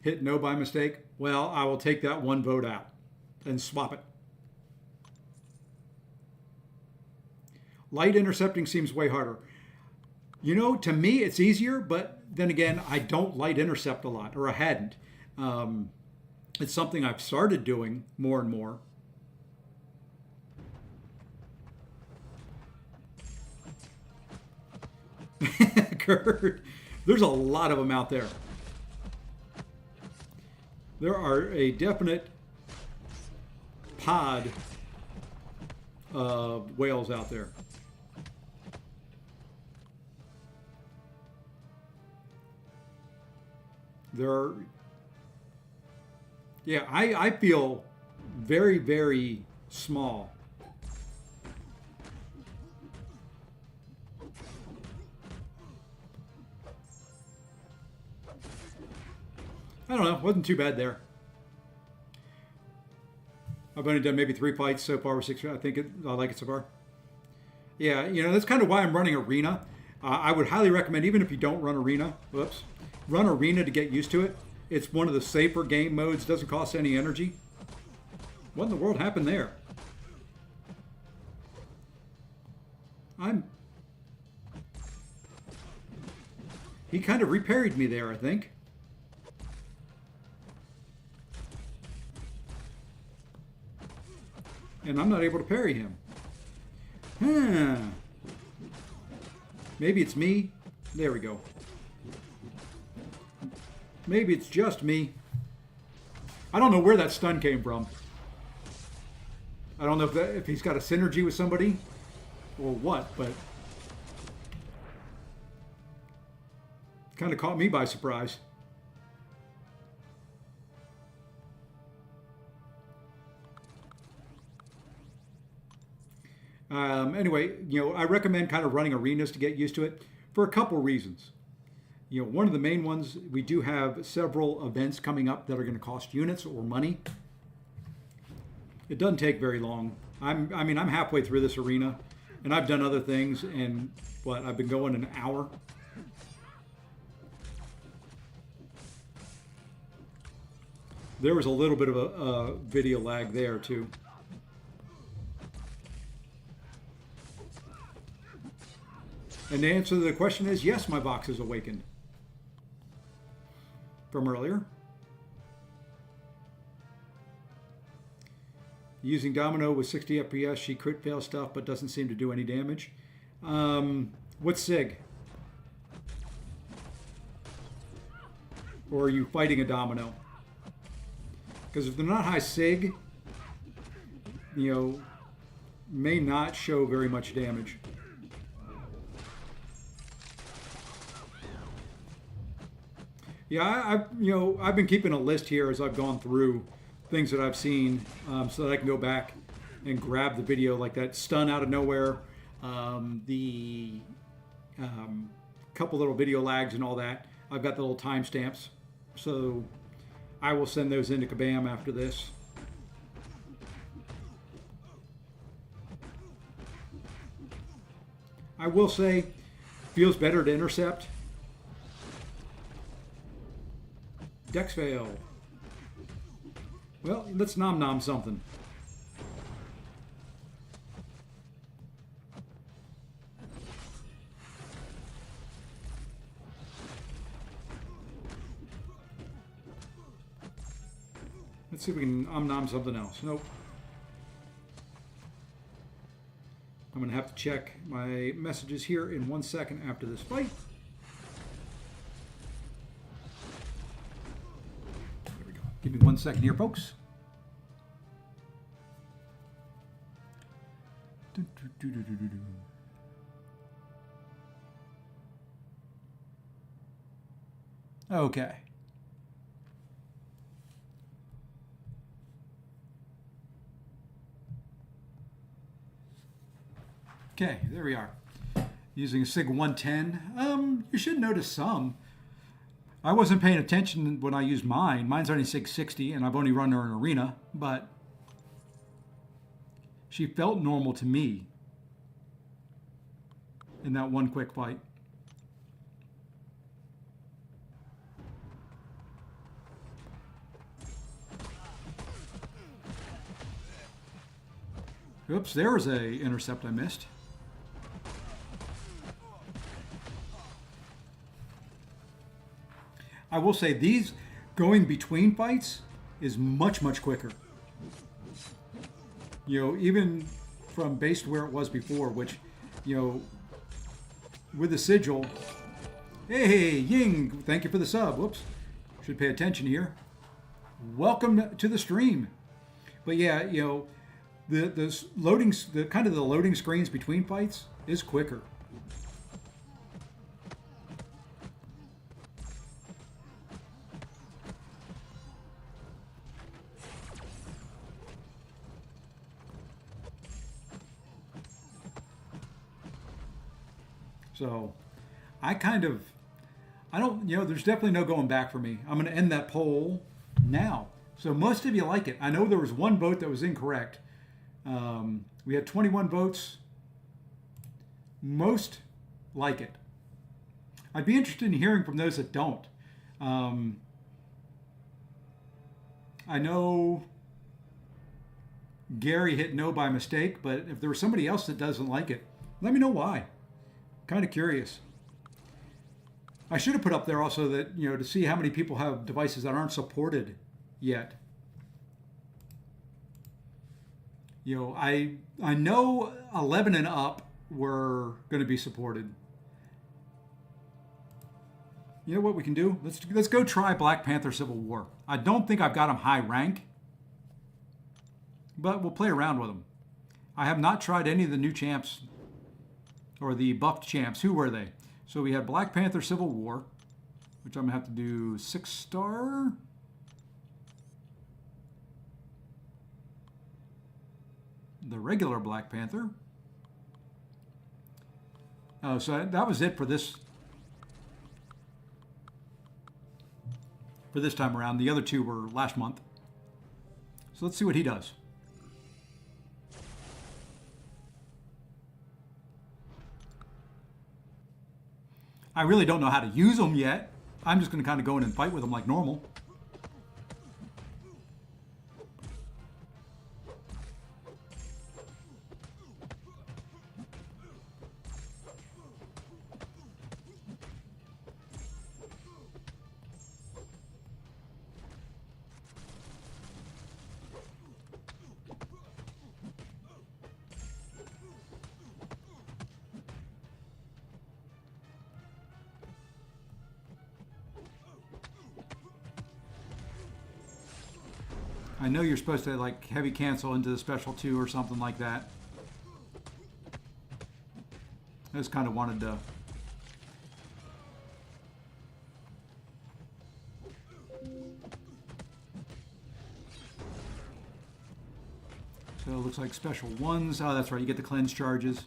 Hit no by mistake. Well, I will take that one vote out and swap it. Light intercepting seems way harder. You know, to me, it's easier, but then again, I don't light intercept a lot, or I hadn't. It's something I've started doing more and more. Kurt, there's a lot of them out there. There are a definite pod of whales out there. Yeah, I feel very, very small. I don't know, wasn't too bad there. I've only done maybe 3 fights so far, or 6. I like it so far. Yeah, you know, that's kind of why I'm running Arena. I would highly recommend, even if you don't run Arena, run Arena to get used to it. It's one of the safer game modes, doesn't cost any energy. What in the world happened there? He kind of reparried me there, I think. And I'm not able to parry him. Maybe it's me. There we go. Maybe it's just me. I don't know where that stun came from. I don't know if he's got a synergy with somebody or what, but kind of caught me by surprise. Anyway, you know, I recommend kind of running arenas to get used to it for a couple reasons. You know, one of the main ones, we do have several events coming up that are going to cost units or money. It doesn't take very long. I'm halfway through this arena, and I've done other things, and I've been going an hour. There was a little bit of a video lag there too. And the answer to the question is yes, my box is awakened. From earlier. Using Domino with 60 FPS, she crit fail stuff, but doesn't seem to do any damage. What's SIG? Or are you fighting a Domino? Because if they're not high SIG, you know, may not show very much damage. Yeah, I've been keeping a list here as I've gone through things that I've seen, so that I can go back and grab the video, like that stun out of nowhere, the couple little video lags and all that. I've got the little timestamps, so I will send those into Kabam after this. I will say, feels better to intercept. Dex fail. Well, let's nom nom something. Let's see if we can nom something else. Nope. I'm going to have to check my messages here in 1 second after this fight. There we go. Give me 1 second here, folks. Okay. Okay, there we are. Using a SIG 110. You should notice some. I wasn't paying attention when I used mine. Mine's only SIG 60, and I've only run her in arena, but she felt normal to me in that one quick fight. Oops, there was a intercept I missed. I will say these going between fights is much, much quicker. You know, even from base to where it was before, which, you know, with the sigil. Hey, Ying, thank you for the sub. Whoops, should pay attention here. Welcome to the stream. But yeah, you know, the loading, the kind of the loading screens between fights is quicker. So I don't, you know, there's definitely no going back for me. I'm going to end that poll now. So most of you like it. I know there was one vote that was incorrect. We had 21 votes. Most like it. I'd be interested in hearing from those that don't. I know Gary hit no by mistake, but if there was somebody else that doesn't like it, let me know why. Kind of curious. I should have put up there also that, you know, to see how many people have devices that aren't supported yet. You know, I know 11 and up were going to be supported. You know what we can do? Let's go try Black Panther Civil War. I don't think I've got him high rank, but we'll play around with him. I have not tried any of the new champs or the buffed champs. Who were they? So we had Black Panther Civil War, which I'm going to have to do 6-star. The regular Black Panther. Oh, so that was it for this time around. The other two were last month. So let's see what he does. I really don't know how to use them yet. I'm just going to kind of go in and fight with them like normal. I know you're supposed to like heavy cancel into the special 2 or something like that. I just kind of wanted to. So it looks like special 1s. Oh, that's right. You get the cleanse charges.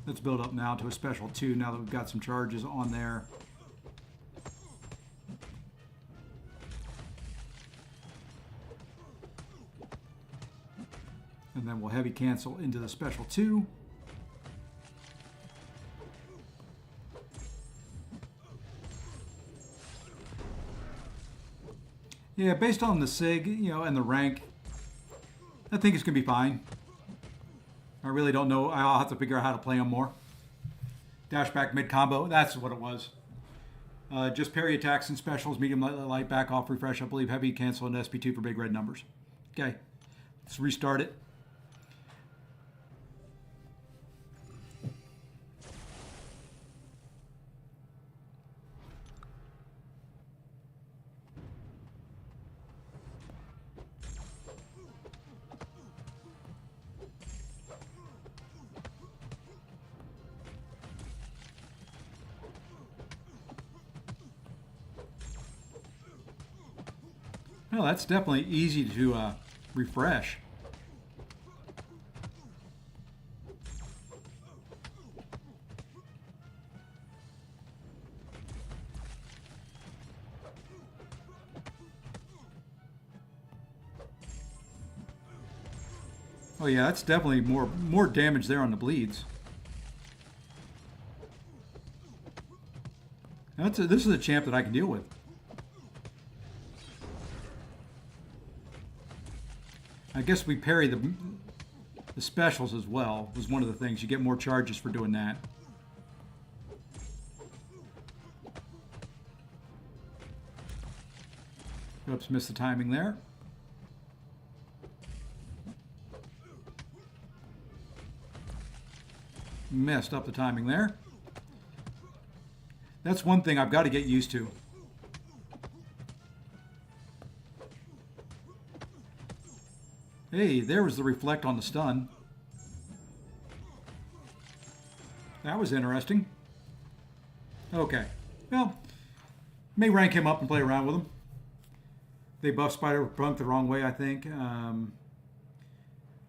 Let's build up now to a special 2 now that we've got some charges on there. And then we'll heavy cancel into the special 2. Yeah, based on the SIG, and the rank, I think it's going to be fine. I really don't know. I'll have to figure out how to play them more. Dash back mid combo, that's what it was. Just parry attacks and specials, medium, light, back off, refresh, I believe, heavy, cancel, and SP2 for big red numbers. Okay, let's restart it. Well, that's definitely easy to refresh. Oh yeah, that's definitely more damage there on the bleeds. This is a champ that I can deal with. I guess we parry the specials as well, was one of the things. You get more charges for doing that. Oops, missed the timing there. Messed up the timing there. That's one thing I've got to get used to. Hey, there was the reflect on the stun. That was interesting. Okay. Well, may rank him up and play around with him. They buffed Spider-Punk the wrong way, I think.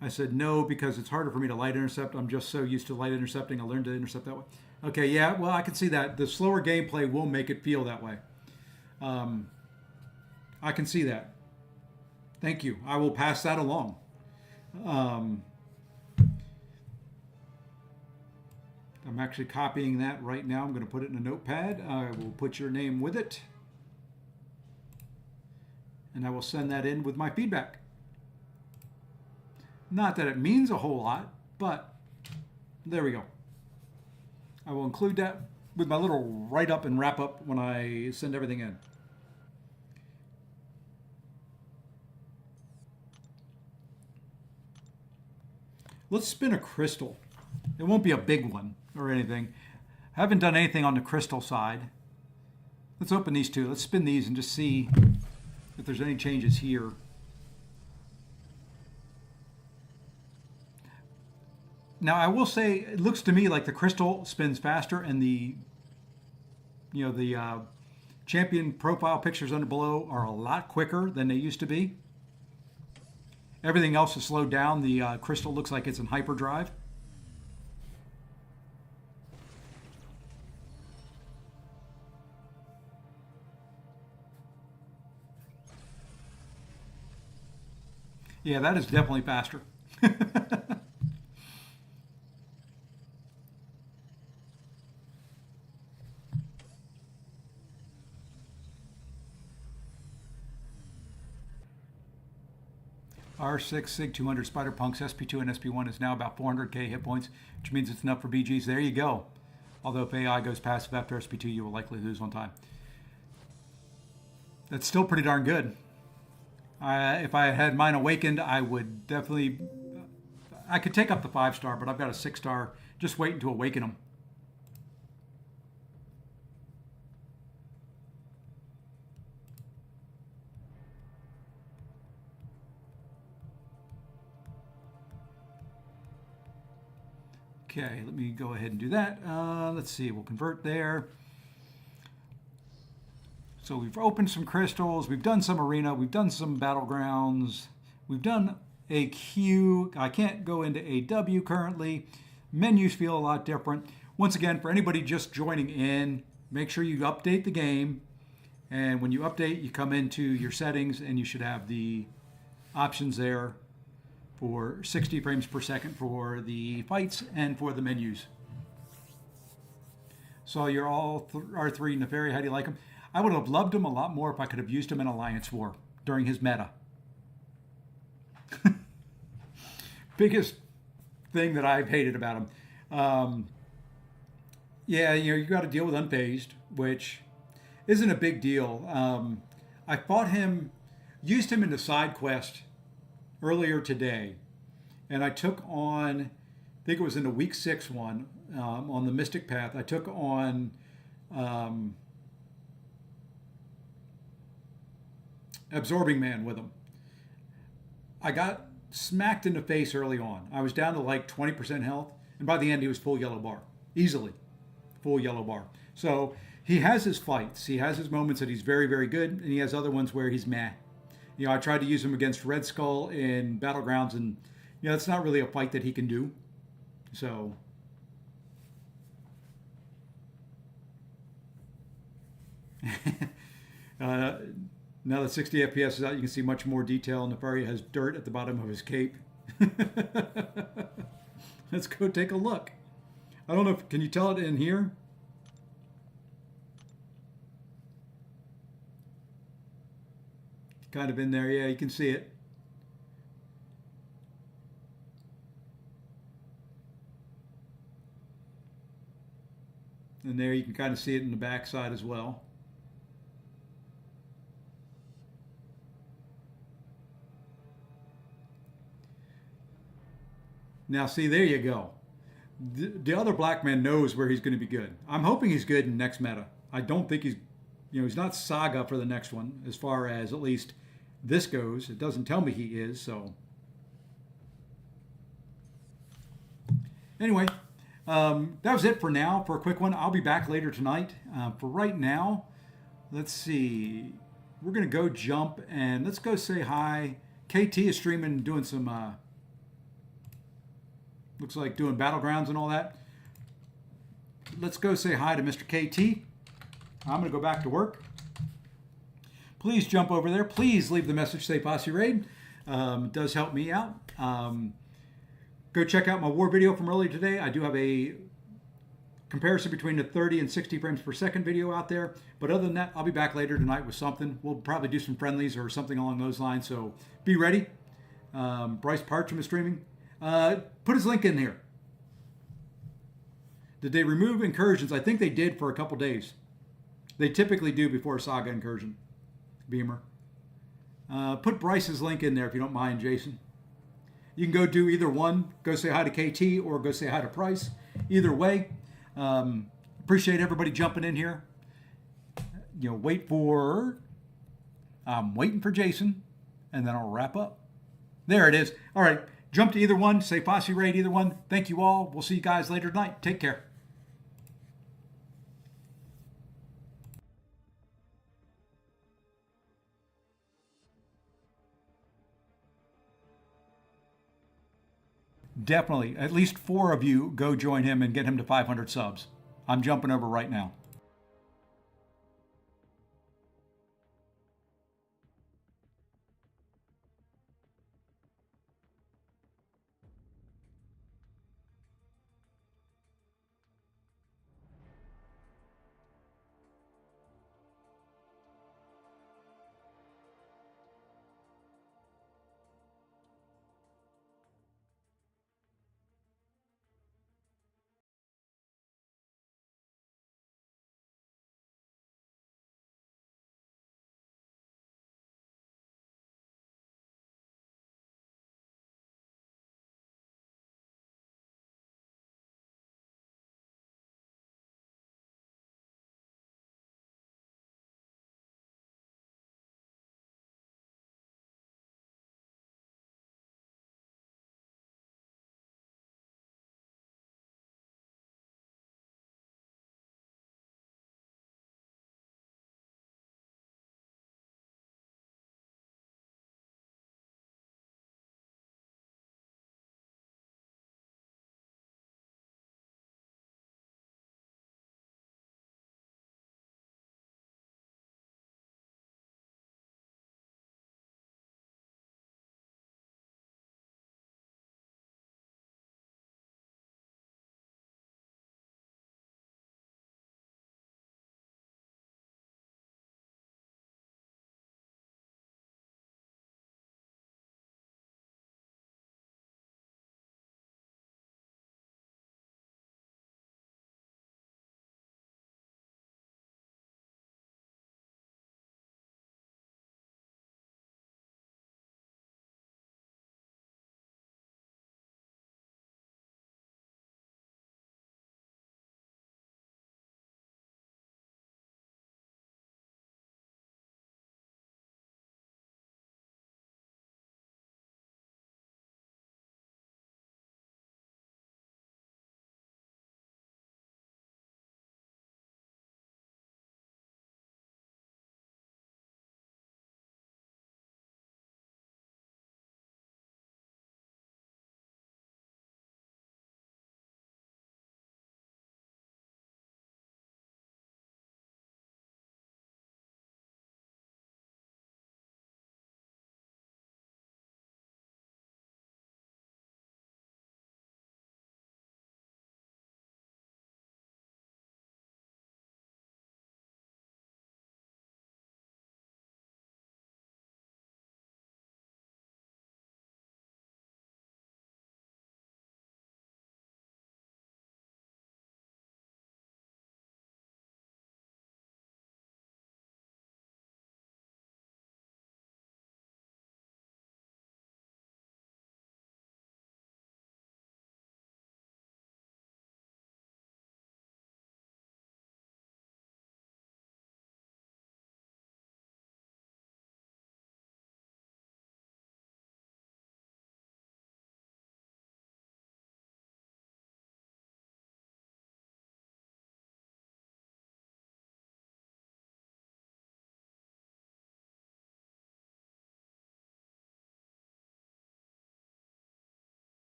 I said no because it's harder for me to light intercept. I'm just so used to light intercepting. I learned to intercept that way. Okay, yeah, well, I can see that. The slower gameplay will make it feel that way. I can see that. Thank you. I will pass that along. I'm actually copying that right now. I'm going to put it in a notepad. I will put your name with it. And I will send that in with my feedback. Not that it means a whole lot, but there we go. I will include that with my little write-up and wrap-up when I send everything in. Let's spin a crystal. It won't be a big one or anything. I haven't done anything on the crystal side. Let's open these two. Let's spin these and just see if there's any changes here. Now, I will say, it looks to me like the crystal spins faster and the champion profile pictures under below are a lot quicker than they used to be. Everything else is slowed down. The crystal looks like it's in hyperdrive. Yeah, that is definitely faster. R6 SIG 200 Spider-Punk's SP2 and SP1 is now about 400k hit points, which means it's enough for BGs. There you go. Although if AI goes passive after SP2, you will likely lose one time. That's still pretty darn good. If I had mine awakened, I would definitely... I could take up the 5-star, but I've got a 6-star. Just waiting to awaken them. Okay, let me go ahead and do that. Let's see, we'll convert there. So we've opened some crystals, we've done some arena, we've done some battlegrounds, we've done a queue. I can't go into AW currently. Menus feel a lot different. Once again, for anybody just joining in, make sure you update the game. And when you update, you come into your settings and you should have the options there for 60 frames per second for the fights and for the menus. So you're all R3 Neferi. How do you like him? I would have loved him a lot more if I could have used him in Alliance War during his meta. Biggest thing that I've hated about him. Yeah, you got to deal with unfazed, which isn't a big deal. I fought him, used him in the side quest earlier today, and I took on, I think it was in the week 6 one, on the Mystic Path. I took on Absorbing Man with him. I got smacked in the face early on. I was down to like 20% health, and by the end he was full yellow bar, easily full yellow bar. So he has his fights, he has his moments that he's very, very good, and he has other ones where he's meh. I tried to use him against Red Skull in Battlegrounds, and it's not really a fight that he can do. So now that 60 FPS is out, you can see much more detail. Neferi has dirt at the bottom of his cape. Let's go take a look. I don't know if, can you tell it in here? Kind of in there, yeah, you can see it. And there you can kind of see it in the back side as well. Now see, there you go. The other black man knows where he's going to be good. I'm hoping he's good in next meta. I don't think he's, he's not Saga for the next one, as far as at least this goes. It doesn't tell me he is, so. Anyway, that was it for now, for a quick one. I'll be back later tonight. For right now, let's see. We're going to go jump and let's go say hi. KT is streaming, doing some, looks like doing Battlegrounds and all that. Let's go say hi to Mr. KT. I'm going to go back to work. Please jump over there. Please leave the message, say Posse Raid. It does help me out. Go check out my war video from earlier today. I do have a comparison between the 30 and 60 frames per second video out there. But other than that, I'll be back later tonight with something. We'll probably do some friendlies or something along those lines. So be ready. Bryce Partridge is streaming. Put his link in here. Did they remove incursions? I think they did for a couple days. They typically do before a Saga incursion. Beamer. Put Bryce's link in there if you don't mind, Jason. You can go do either one. Go say hi to KT or go say hi to Price. Either way. Appreciate everybody jumping in here. I'm waiting for Jason, and then I'll wrap up. There it is. All right. Jump to either one. Say Posse Raid, either one. Thank you all. We'll see you guys later tonight. Take care. Definitely, at least 4 of you go join him and get him to 500 subs. I'm jumping over right now.